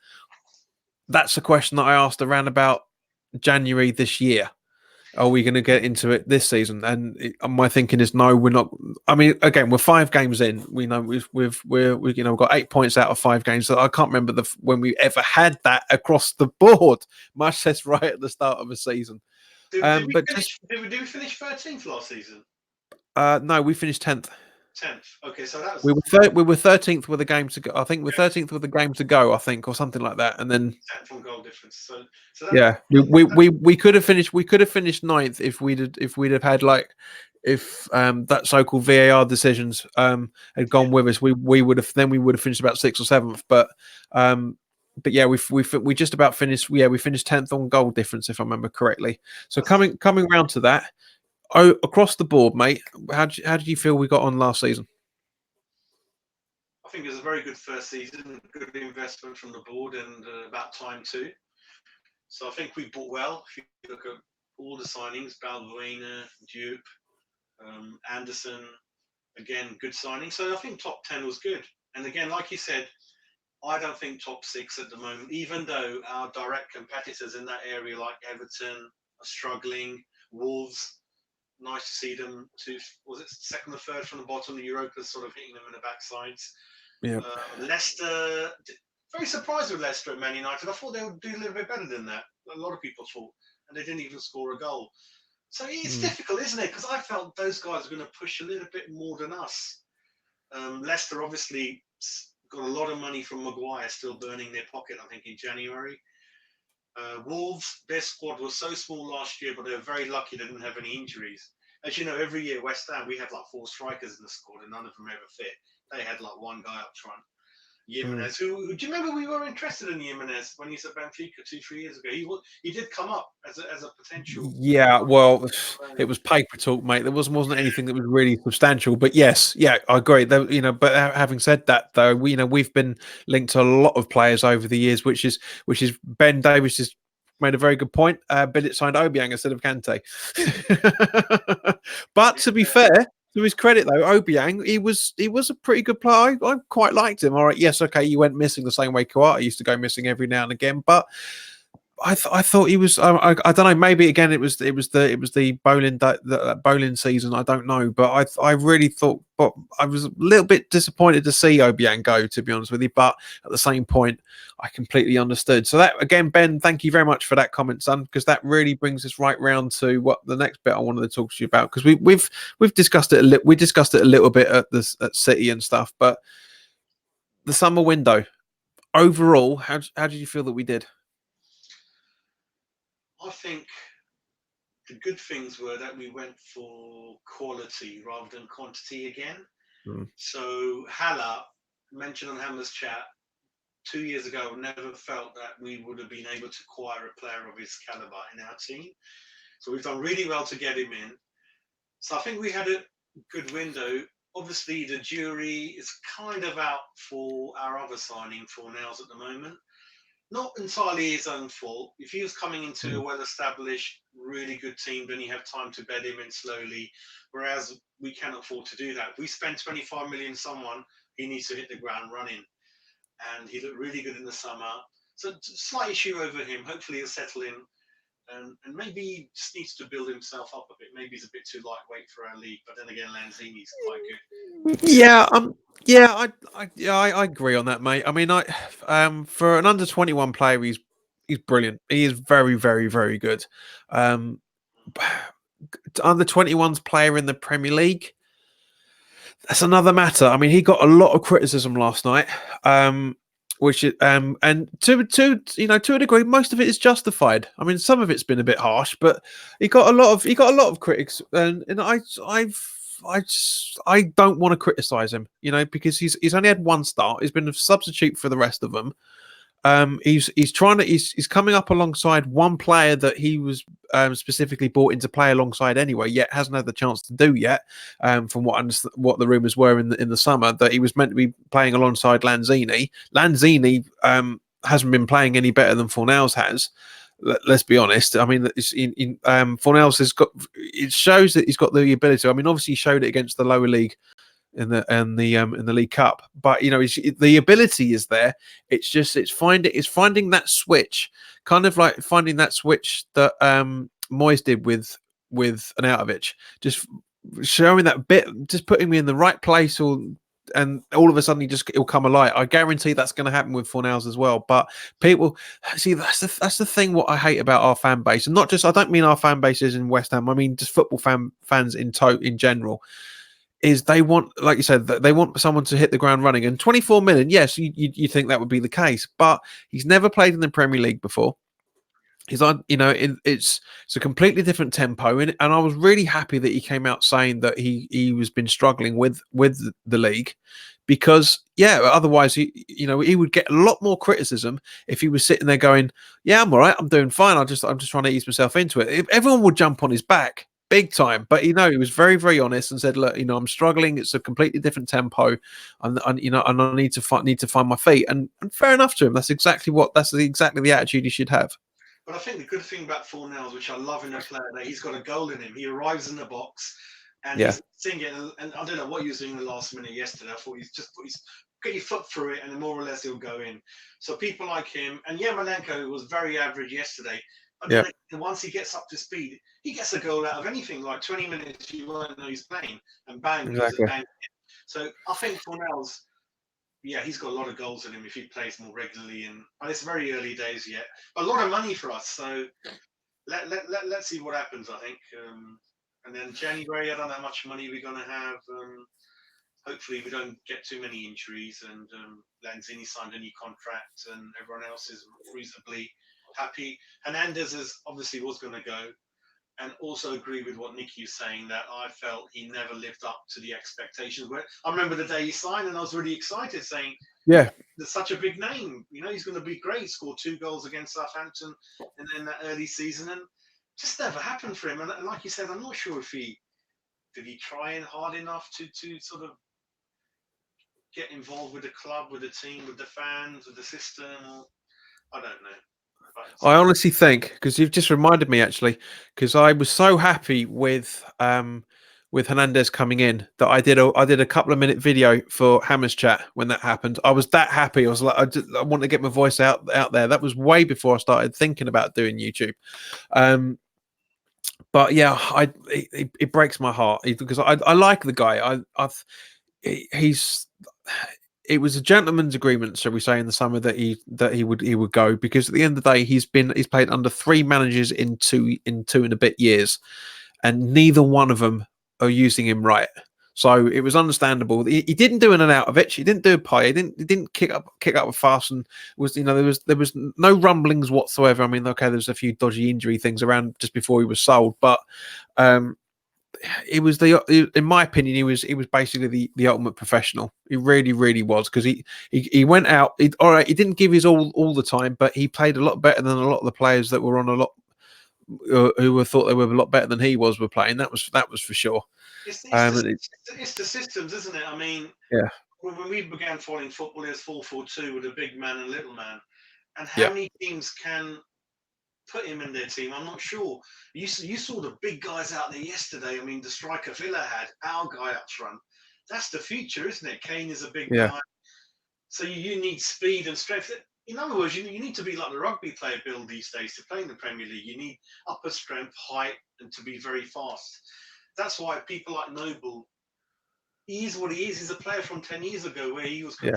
That's a question that I asked around about January this year. Are we going to get into it this season? And my thinking is no, we're not. I mean, again, we're 5 games in. We know we've got 8 points out of 5 games. So I can't remember when we ever had that across the board, much less right at the start of a season. Did we finish 13th last season? No, we finished 10th. 10th. Okay, so that was we were 13th with a game to go. I think we're 13th with a game to go. I think, or something like that. And then 10th on goal difference. So we could have finished. We could have finished 9th if we'd have had if that so-called VAR decisions had gone with us. We would have finished about 6th or 7th. But yeah, we just about finished. Yeah, we finished 10th on goal difference, if I remember correctly. So coming round to that. Oh, across the board, mate. How did you feel we got on last season? I think it was a very good first season, good investment from the board, and about time too. So I think we bought well. If you look at all the signings, Balbuena, Dupe, Anderson, again, good signing. So I think top 10 was good. And again, like you said, I don't think top 6 at the moment, even though our direct competitors in that area like Everton are struggling, Wolves nice to see them was it second or third from the bottom? The Europa sort of hitting them in the backsides. Yeah. Leicester, very surprised with Leicester at Man United. I thought they would do a little bit better than that. A lot of people thought, and they didn't even score a goal. So it's difficult, isn't it? Because I felt those guys were going to push a little bit more than us. Leicester obviously got a lot of money from Maguire still burning their pocket, I think, in January. Wolves, their squad was so small last year, but they were very lucky they didn't have any injuries. As you know, every year West Ham, we have like 4 strikers in the squad and none of them ever fit. They had like one guy up front. Jimenez, who do you remember we were interested in Jimenez when he was at Benfica 2-3 years ago? He did come up as a potential. Yeah, well, it was paper talk, mate. There wasn't anything that was really substantial. But yes, yeah, I agree. But having said that, though, we've been linked to a lot of players over the years, which is Ben Davies has made a very good point. But it signed Obiang instead of Kante. But to be fair, to his credit though, Obiang, he was a pretty good player. I quite liked him. All right, yes, okay, you went missing the same way Kawhi used to go missing every now and again, but I thought he was. I don't know. Maybe again, it was the bowling season. I don't know, but I really thought. But I was a little bit disappointed to see Obiang go. To be honest with you, but at the same point, I completely understood. So that again, Ben, thank you very much for that comment, son, because that really brings us right round to what the next bit I wanted to talk to you about, because we've discussed it. We discussed it a little bit at City and stuff, but the summer window overall, how did you feel that we did? I think the good things were that we went for quality rather than quantity again. So Haller, mentioned on Hammer's chat 2 years ago, never felt that we would have been able to acquire a player of his caliber in our team. So we've done really well to get him in. So I think we had a good window. Obviously, the jury is kind of out for our other signing for Nails at the moment. Not entirely his own fault. If he was coming into a well-established, really good team, then you have time to bed him in slowly. Whereas we can't afford to do that. If we spend 25 million someone, he needs to hit the ground running. And he looked really good in the summer. So slight issue over him. Hopefully he'll settle in. And maybe he just needs to build himself up a bit. Maybe he's a bit too lightweight for our league. But then again, Lanzini's quite good. Yeah, yeah, I agree on that, mate. I mean, for an under 21 player, he's brilliant. He is very, very, very good. Under 21's player in the Premier League, that's another matter. I mean, he got a lot of criticism last night. Which and to a degree, most of it is justified. I mean, some of it's been a bit harsh, but he got a lot of critics, and I don't want to criticize him, because he's only had one start. He's been a substitute for the rest of them. He's coming up alongside one player that he was specifically brought in to play alongside anyway, yet hasn't had the chance to do yet. From what the rumours were in the summer, that he was meant to be playing alongside Lanzini. Lanzini hasn't been playing any better than Fornals has. Let's be honest. I mean, Fornals has got. It shows that he's got the ability. I mean, obviously, he showed it against the lower league in the League Cup, but the ability is there. It's finding that switch, kind of like finding that switch that Moyes did with Arnautovic, just showing that bit, just putting me in the right place, and all of a sudden it'll come alive. I guarantee that's going to happen with Fornals as well. But people see, that's the thing. What I hate about our fan base, and not just, I don't mean our fan bases in West Ham. I mean just football fans in general, is they want, like you said, they want someone to hit the ground running. And 24 million, yes, you think that would be the case, but he's never played in the Premier League before. He's on, it's a completely different tempo, and I was really happy that he came out saying that he was been struggling with the league, because otherwise he would get a lot more criticism if he was sitting there going, yeah, I'm all right, I'm doing fine, I'm just trying to ease myself into it. If everyone would jump on his back big time, but he was very, very honest and said, look, I'm struggling. It's a completely different tempo, and I need to find my feet. And fair enough to him. That's exactly the attitude he should have. But I think the good thing about Fornals, which I love in a player, that he's got a goal in him. He arrives in the box and he's singing. And I don't know what he was doing in the last minute yesterday. I thought he's just get your foot through it, and then more or less he'll go in. So people like him, and Yarmolenko was very average yesterday. But Yeah. then once he gets up to speed, he gets a goal out of anything. Like 20 minutes, you won't know he's playing, and bang, he's a Exactly. bang. So I think Fornell's, yeah, he's got a lot of goals in him if he plays more regularly. And it's very early days yet. A lot of money for us. So let's see what happens, I think. And then January, I don't know how much money we're going to have. Hopefully, we don't get too many injuries. And Lanzini signed a new contract, and everyone else is reasonably happy. Hernandez is obviously was going to go, and also agree with what Nicky was saying, that I felt he never lived up to the expectations. Where I remember the day he signed, and I was really excited, saying, Yeah. there's such a big name. He's going to be great. He scored 2 goals against Southampton and then that early season, and just never happened for him. And like you said, I'm not sure if he try hard enough to sort of get involved with the club, with the team, with the fans, with the system. I don't know. But, I honestly think, because you've just reminded me actually, because I was so happy with Hernandez coming in that I did a couple of minute video for Hammers Chat when that happened. I was that happy. I was like, I want to get my voice out there. That was way before I started thinking about doing YouTube. But yeah, it breaks my heart because I like the guy. He's it was a gentleman's agreement, shall we say, in the summer that he would go, because at the end of the day he's played under 3 managers in two and a bit years, and neither one of them are using him right. So it was understandable. He didn't do an Arnautovic. He didn't do a pie. He didn't kick up with fast, and there was no rumblings whatsoever. I mean, okay, there's a few dodgy injury things around just before he was sold, but it was in my opinion, he was basically the ultimate professional. He really was, because he went out. All right, he didn't give his all the time, but he played a lot better than a lot of the players that were on a lot who were thought they were a lot better than he was were playing. That was for sure. it's the systems, isn't it? I mean, Yeah, when we began following football, it was 4-4-2 with a big man and little man. And how yeah, many teams can put him in their team? I'm not sure. You saw the big guys out there yesterday. I mean, the striker Villa had, our guy up front. That's the future, isn't it? Kane is a big yeah. guy. So you need speed and strength. In other words, you need to be like the rugby player Bill these days to play in the Premier League. You need upper strength, height, and to be very fast. That's why people like Noble, he is what he is. He's a player from 10 years ago where he was Yeah.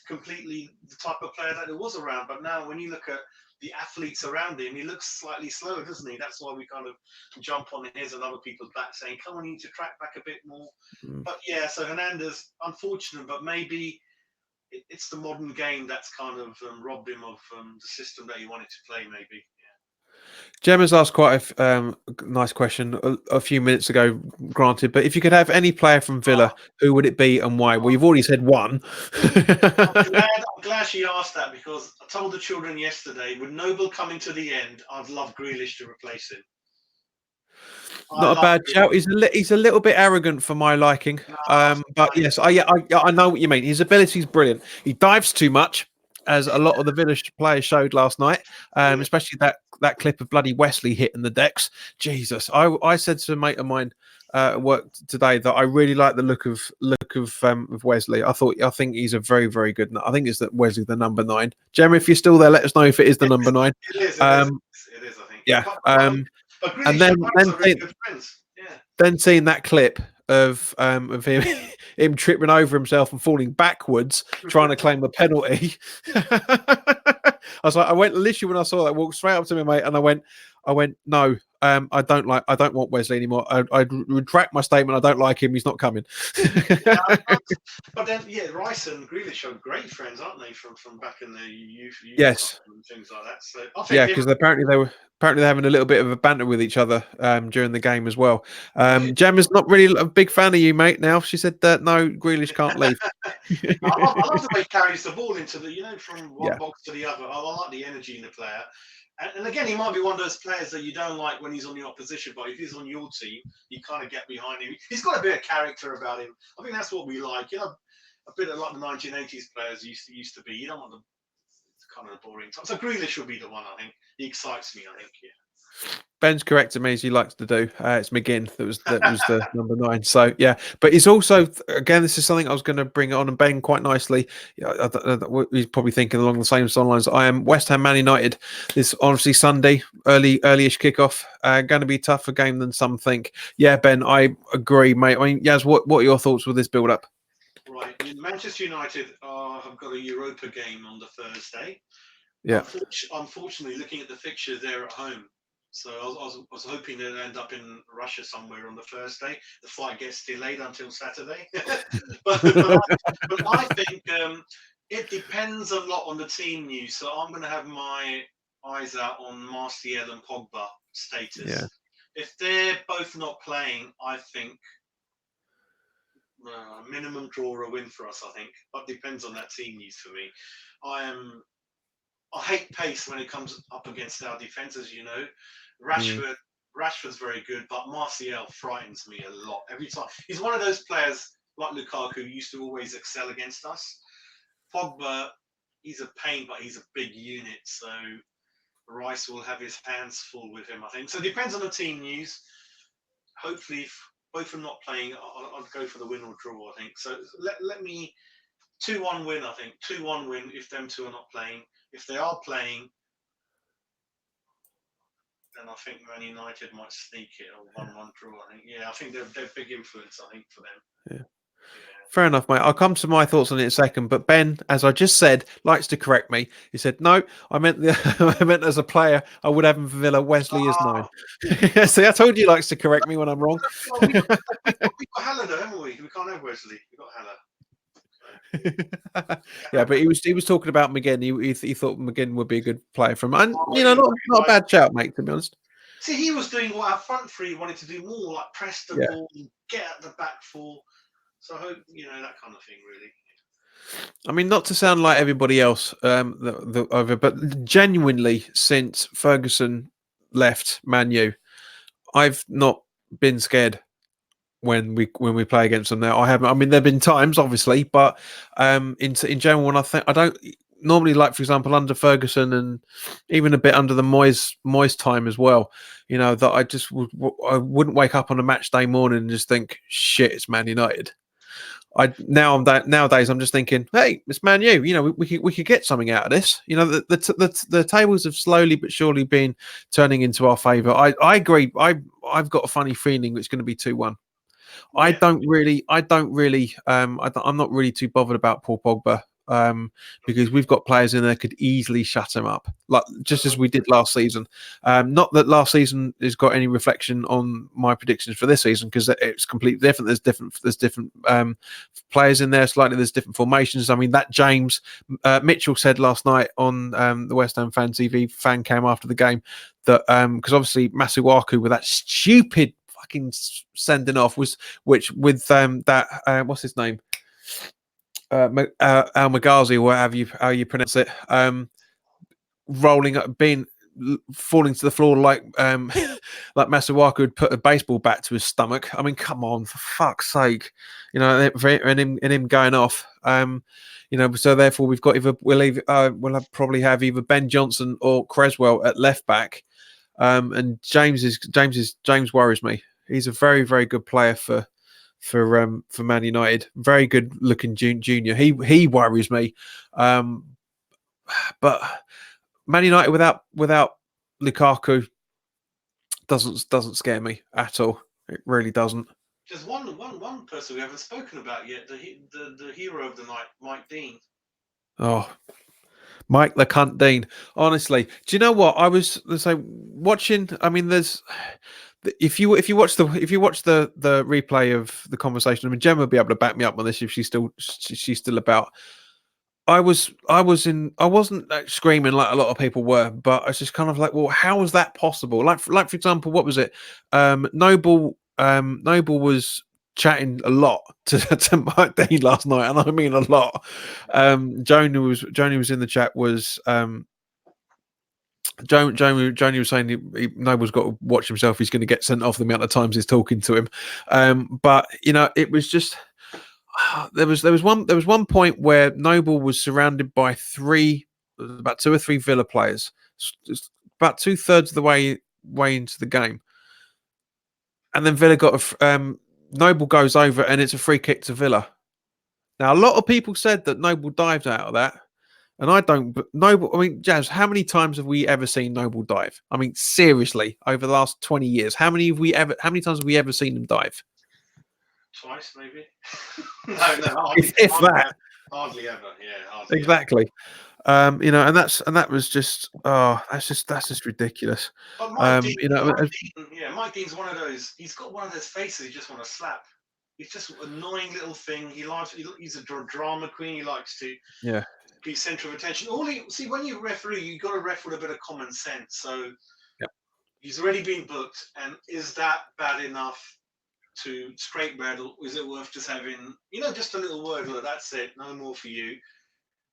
completely the type of player that it was around. But now when you look at the athletes around him, he looks slightly slower, doesn't he? That's why we kind of jump on his and other people's back saying, come on, you need to track back a bit more. Mm. But yeah, so Hernandez, unfortunate, but maybe it's the modern game that's kind of robbed him of the system that he wanted to play, maybe. Gemma's asked quite a nice question a few minutes ago, granted, but if you could have any player from Villa, who would it be and why? Well, you've already said one. I'm glad she asked that, because I told the children yesterday, with Noble coming to the end, I'd love Grealish to replace him. Not a bad shout. He's a little bit arrogant for my liking, but yes, I know what you mean. His ability is brilliant. He dives too much, as a lot of the Village players showed last night, especially that clip of bloody Wesley hitting the decks. Jesus, I said to a mate of mine at work today that I really like the look of Wesley. I think he's a very good. I think it's that Wesley the number 9. Gemma, if you're still there, let us know if it is the number 9. It is. I think. Yeah. But And Grealish and Rice are really good friends. Yeah. Then seeing that clip of him him tripping over himself and falling backwards trying to claim a penalty. I was like, I went literally when I saw that, walked straight up to me, mate, and I went, no, I don't want Wesley anymore. I retract my statement. I don't like him. He's not coming. But then, yeah, Rice and Grealish are great friends, aren't they? From back in the youth Yes. and things like that. So I think Yeah, because apparently they're having a little bit of a banter with each other during the game as well. Gemma's not really a big fan of you, mate. Now she said that no, Grealish can't leave. I love the way he carries the ball into from one Yeah. box to the other. I like the energy in the player. And again, he might be one of those players that you don't like when he's on the opposition, but if he's on your team, you kind of get behind him. He's got a bit of character about him. I think that's what we like. A bit of like the 1980s players used to be. You don't want the kind of boring time. So Grealish will be the one, I think. He excites me, I think, yeah. Ben's corrected me as he likes to do. It's McGinn that was the number 9. So yeah, but he's also, again, this is something I was going to bring on, and Ben quite nicely. He's probably thinking along the same lines. I am West Ham Man United. This obviously Sunday, early-ish kickoff. Going to be a tougher game than some think. Yeah, Ben, I agree, mate. I mean, Yaz, what are your thoughts with this build-up? Right, Manchester United have got a Europa game on the Thursday. Yeah. Unfortunately, looking at the fixture, they're at home. So I was hoping they'd end up in Russia somewhere on the Thursday. The flight gets delayed until Saturday. but I think it depends a lot on the team news. So I'm going to have my eyes out on Martial and Pogba status. Yeah. If they're both not playing, I think minimum draw or a win for us, I think. But depends on that team news for me. I hate pace when it comes up against our defence, as you know. Rashford's very good, but Martial frightens me a lot every time. He's one of those players like Lukaku who used to always excel against us. Pogba, he's a pain, but he's a big unit, so Rice will have his hands full with him, I think. So it depends on the team news. Hopefully, if both are not playing, I'll go for the win or draw, I think. So let me 2-1 win, I think. 2-1 win if them two are not playing. If they are playing, then I think Man United might sneak it, or 1-1 draw, I think. Yeah, I think they're big influence, I think, for them. Yeah. Fair enough, mate. I'll come to my thoughts on it in a second. But Ben, as I just said, likes to correct me. He said, "No, I meant I meant as a player, I would have him for Villa. Wesley is 9." See, I told you he likes to correct me when I'm wrong. Well, we got Haller, though, haven't we? We can't have Wesley. We got Haller. Yeah, but he was talking about McGinn. He thought McGinn would be a good player from, and not a bad shout, mate. To be honest. See, he was doing what our front three wanted to do more, like press the ball, get at the back four. So I hope, that kind of thing, really. I mean, not to sound like everybody else, but genuinely, since Ferguson left Man U, I've not been scared when we play against them. Now I haven't. I mean, there've been times, obviously, but in general, when I don't normally, like for example, under Ferguson and even a bit under the Moyes time as well, that I wouldn't wake up on a match day morning and just think, shit, it's Man United. Nowadays I'm just thinking, hey, it's Man U. We could get something out of this. The tables have slowly but surely been turning into our favour. I agree. I've got a funny feeling it's going to be 2-1. Yeah. I'm not really too bothered about Paul Pogba. Because we've got players in there could easily shut him up, like just as we did last season. Not that last season has got any reflection on my predictions for this season, because it's completely different. There's different players in there. Slightly, there's different formations. I mean, that James Mitchell said last night on the West Ham Fan TV fan cam after the game that because obviously Masuaku with that stupid fucking sending off what's his name. Al Maghazi, or how you pronounce it, rolling up, falling to the floor like like Masuaku would put a baseball bat to his stomach. I mean, come on, for fuck's sake, and him going off. So therefore we've got probably have either Ben Johnson or Creswell at left back, and James worries me. He's a very, very good player for Man United. Very good looking junior. He worries me. But Man United without Lukaku doesn't scare me at all. It really doesn't. There's one person we haven't spoken about yet. The hero of the night, Mike Dean. Oh, Mike the cunt Dean. Honestly, do you know what I was watching? I mean, there's. If you watch the replay of the conversation, I mean, Gemma will be able to back me up on this if she's still about. I wasn't screaming like a lot of people were, but I was just kind of like, well, how was that possible? Like for example, what was it? Noble was chatting a lot to Mike Dean last night, and I mean a lot. Joni was in the chat. Joni was saying Noble's got to watch himself. He's going to get sent off the amount of times he's talking to him. But it was just there was one point where Noble was surrounded by about 2 or 3 Villa players, about 2/3 of the way way into the game, and then Villa got Noble goes over, and it's a free kick to Villa. Now, a lot of people said that Noble dived out of that, and I don't. But Noble, I mean, Jazz, how many times have we ever seen Noble dive? I mean, seriously, over the last 20 years, how many times have we ever seen him dive? Twice, maybe. No, hardly, if that. Hardly ever. Yeah, hardly Exactly. Ever. And that was just that's just ridiculous. But Mike Dean, Dean, Mike Dean's one of those. He's got one of those faces you just want to slap. He's just an annoying little thing. He's a drama queen. He likes to be center of attention. When you referee, you got to ref with a bit of common sense. So he's already been booked, and is that bad enough to scrape red, or is it worth just having, just a little word, like, that's it, no more for you?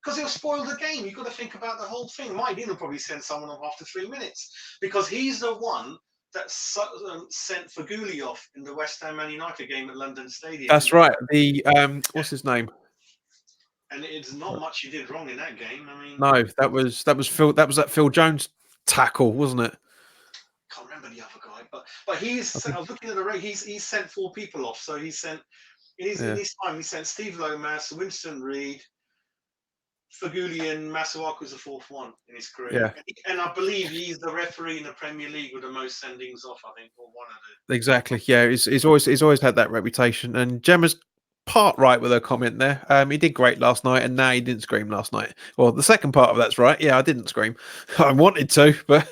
Because it'll spoil the game. You've got to think about the whole thing. Mike Dean will probably send someone off after 3 minutes, because he's the one that sent Faguli off in the West Ham Man United game at London Stadium. That's right. The what's his name? And it's not much he did wrong in that game. I mean, no, that was that Phil Jones tackle, wasn't it? Can't remember the other guy, but I was looking at the rate. He's sent 4 people off. So he sent in his time. He sent Steve Lomas, Winston Reid, Faguli, and Masuaku's the 4th one in his career. Yeah. And I believe he's the referee in the Premier League with the most sendings off, I think, or one of the. Exactly. Yeah, he's always had that reputation. And Gemma's part right with her comment there. He did great last night, and now he didn't scream last night. Well, the second part of that's right. Yeah, I didn't scream. I wanted to, but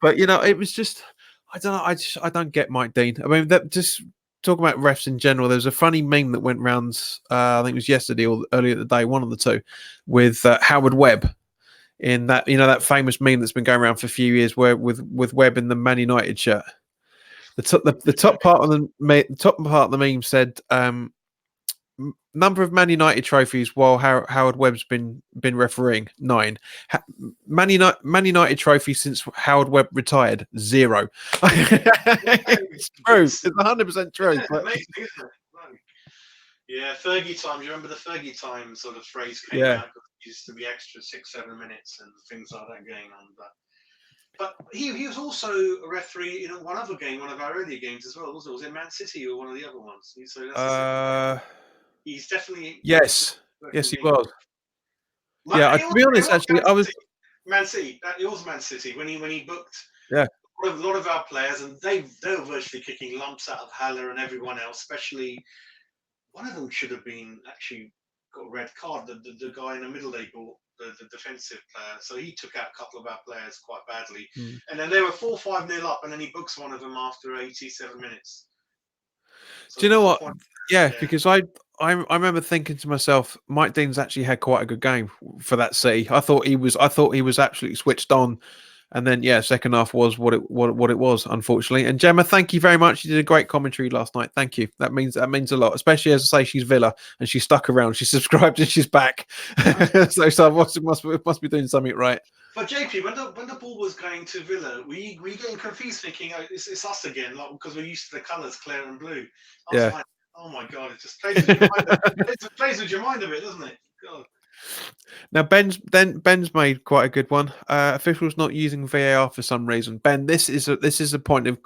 but it was just, I don't know. I don't get Mike Dean. I mean, that just talking about refs in general. There was a funny meme that went round. I think it was yesterday or earlier the day, one of the two, with Howard Webb. In that, that famous meme that's been going around for a few years, where with Webb in the Man United shirt. The top part of the meme said number of Man United trophies while Howard Webb's been refereeing 9. Man United trophies since Howard Webb retired 0. It's true. It's 100% true. Amazing, isn't it? Yeah, Fergie time. Do you remember the Fergie time sort of phrase came out? It used to be extra 6-7 minutes and things like that going on. But he was also a referee in one other game, one of our earlier games as well. Was it Man City or one of the other ones? So he's definitely yes, he was. To be honest, actually, I was Man City. It was Man City when he booked. Yeah. A lot of our players, and they were virtually kicking lumps out of Haller and everyone else. Especially one of them should have been actually got a red card. The guy in the middle they bought. The defensive player, so he took out a couple of our players quite badly, and then they were 4-5-0 up, and then he books one of them after 87 minutes. So do you know what? Because I remember thinking to myself, Mike Dean's actually had quite a good game for that City. I thought he was absolutely switched on, and then second half was what it was, unfortunately. And Gemma, thank you very much. You did a great commentary last night. Thank you. That means a lot, especially as I say, she's Villa and she stuck around. She subscribed and she's back. so must be doing something right. But JP, when the ball was going to Villa, were you getting confused, thinking it's us again, like, because we're used to the colours clear and blue? I was like, oh my god, it just plays with your mind. It plays with your mind a bit, doesn't it? God. Now Ben's made quite a good one. Officials not using VAR for some reason. Ben, this is a point of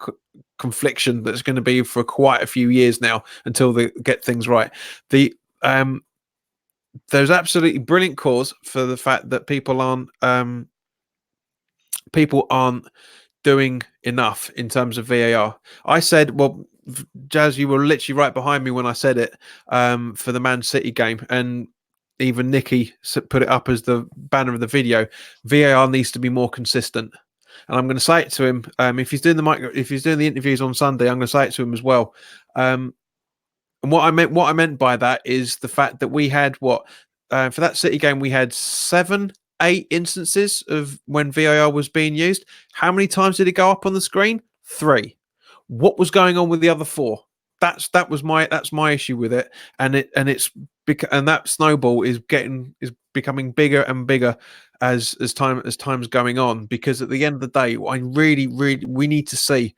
confliction that's going to be for quite a few years now until they get things right. There's absolutely brilliant cause for the fact that people aren't doing enough in terms of VAR. I said, well, Jazz, you were literally right behind me when I said it for the Man City game, and even Nicky put it up as the banner of the video. VAR needs to be more consistent, and I'm going to say it to him. If he's doing the interviews on Sunday, I'm going to say it to him as well. And what I meant by that is the fact that we had for that City game, we had 7-8 instances of when VAR was being used. How many times did it go up on the screen? 3. What was going on with the other 4? That's my issue with it, and that snowball is becoming bigger and bigger as time's going on, because at the end of the day, we need to see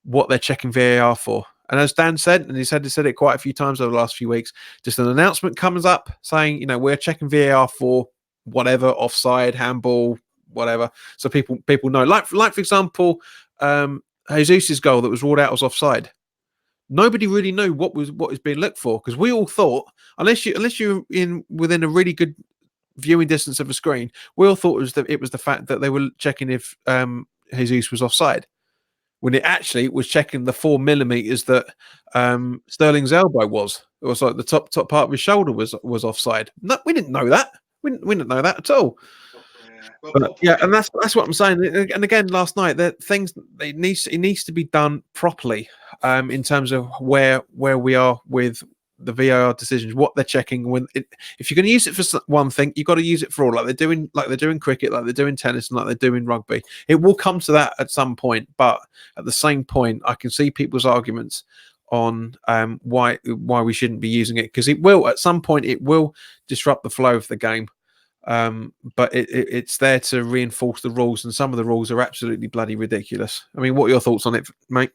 what they're checking VAR for. And as Dan said, and he said it quite a few times over the last few weeks, just an announcement comes up saying, we're checking VAR for whatever, offside, handball, whatever, so people know. Like for example, Jesus' goal that was ruled out was offside. Nobody really knew what was being looked for, because we all thought, unless you're in within a really good viewing distance of a screen, we all thought it was the fact that they were checking if Jesus was offside, when it actually was checking the 4 millimeters that Sterling's elbow was. It was like the top part of his shoulder was offside. No, we didn't know that. We didn't know that at all. Yeah, and that's what I'm saying. And again, last night, that things it needs to be done properly, in terms of where we are with the VAR decisions, what they're checking. If you're going to use it for one thing, you've got to use it for all, like they're doing cricket, like they're doing tennis, and like they're doing rugby. It will come to that at some point, but at the same point, I can see people's arguments on why we shouldn't be using it, because it will at some point disrupt the flow of the game. But it's there to reinforce the rules, and some of the rules are absolutely bloody ridiculous. I mean, what are your thoughts on it, mate?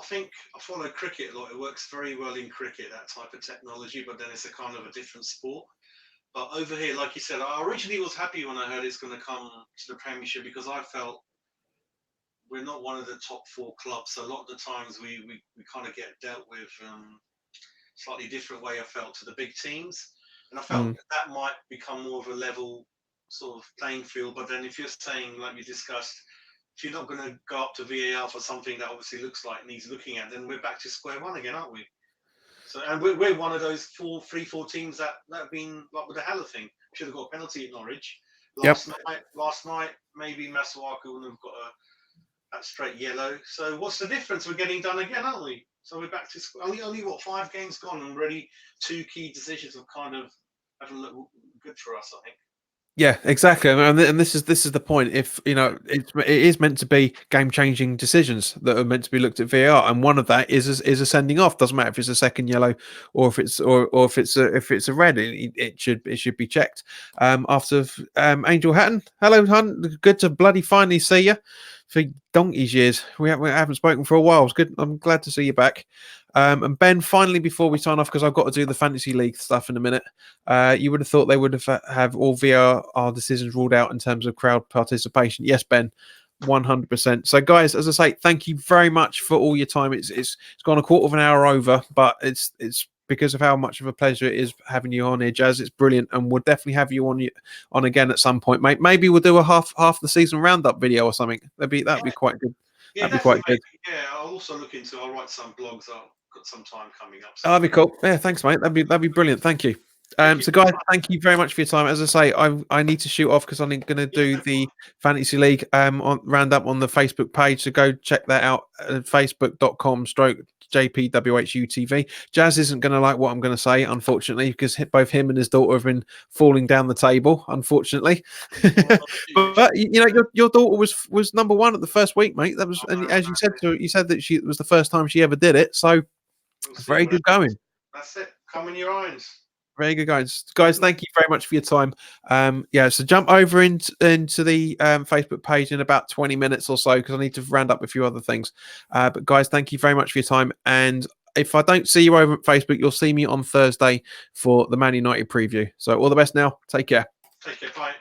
I follow cricket a lot. It works very well in cricket, that type of technology, but then it's a kind of a different sport. But over here, like you said, I originally was happy when I heard it's going to come to the Premiership, because I felt we're not one of the top 4 clubs. So a lot of the times we kind of get dealt with slightly different way, I felt, to the big teams. And I felt that might become more of a level sort of playing field. But then if you're saying, like we discussed, if you're not going to go up to VAR for something that obviously looks like needs looking at, then we're back to square one again, aren't we? So, and we're one of those 4 teams that have been like with the Haller thing. Should have got a penalty at Norwich last night. Maybe Masuaku would have got a straight yellow. So what's the difference? We're getting done again, aren't we? So we're back to only what 5 games gone, and already 2 key decisions have kind of haven't looked good for us, I think. Yeah, exactly, and this is the point. If it is meant to be game-changing decisions that are meant to be looked at VAR, and one of that is a sending off. Doesn't matter if it's a second yellow or if it's if it's a red. It should be checked. After Angel Hatton, hello, Hunt. Good to bloody finally see you for donkey's years. We haven't spoken for a while. It's good. I'm glad to see you back. And Ben, finally, before we sign off, because I've got to do the fantasy league stuff in a minute, you would have thought they would have all VAR decisions ruled out in terms of crowd participation. Yes, Ben, 100%. So, guys, as I say, thank you very much for all your time. It's gone a quarter of an hour over, but it's because of how much of a pleasure it is having you on here, Jazz. It's brilliant, and we'll definitely have you on again at some point, mate. Maybe we'll do a half the season roundup video or something. That'd be quite good. Yeah, that'd be quite good. Yeah, I'll also look into. I'll write some blogs. I've got some time coming up. So. That'd be cool. Yeah, thanks, mate. That'd be brilliant. Thank you. So guys, thank you very much for your time. As I say, I need to shoot off because I'm going to do the Fantasy League on roundup on the Facebook page. So go check that out at facebook.com/JPWHUTV. Jazz isn't going to like what I'm going to say, unfortunately, because both him and his daughter have been falling down the table, unfortunately. but your daughter was number 1 at the first week, mate. That was, and as you said that it was the first time she ever did it. So very good going. That's it. Come in your eyes. Very good, guys. Thank you very much for your time. So jump over into the Facebook page in about 20 minutes or so, because I need to round up a few other things. But guys, thank you very much for your time. And if I don't see you over at Facebook, you'll see me on Thursday for the Man United preview. So all the best now. Take care. Take care. Bye.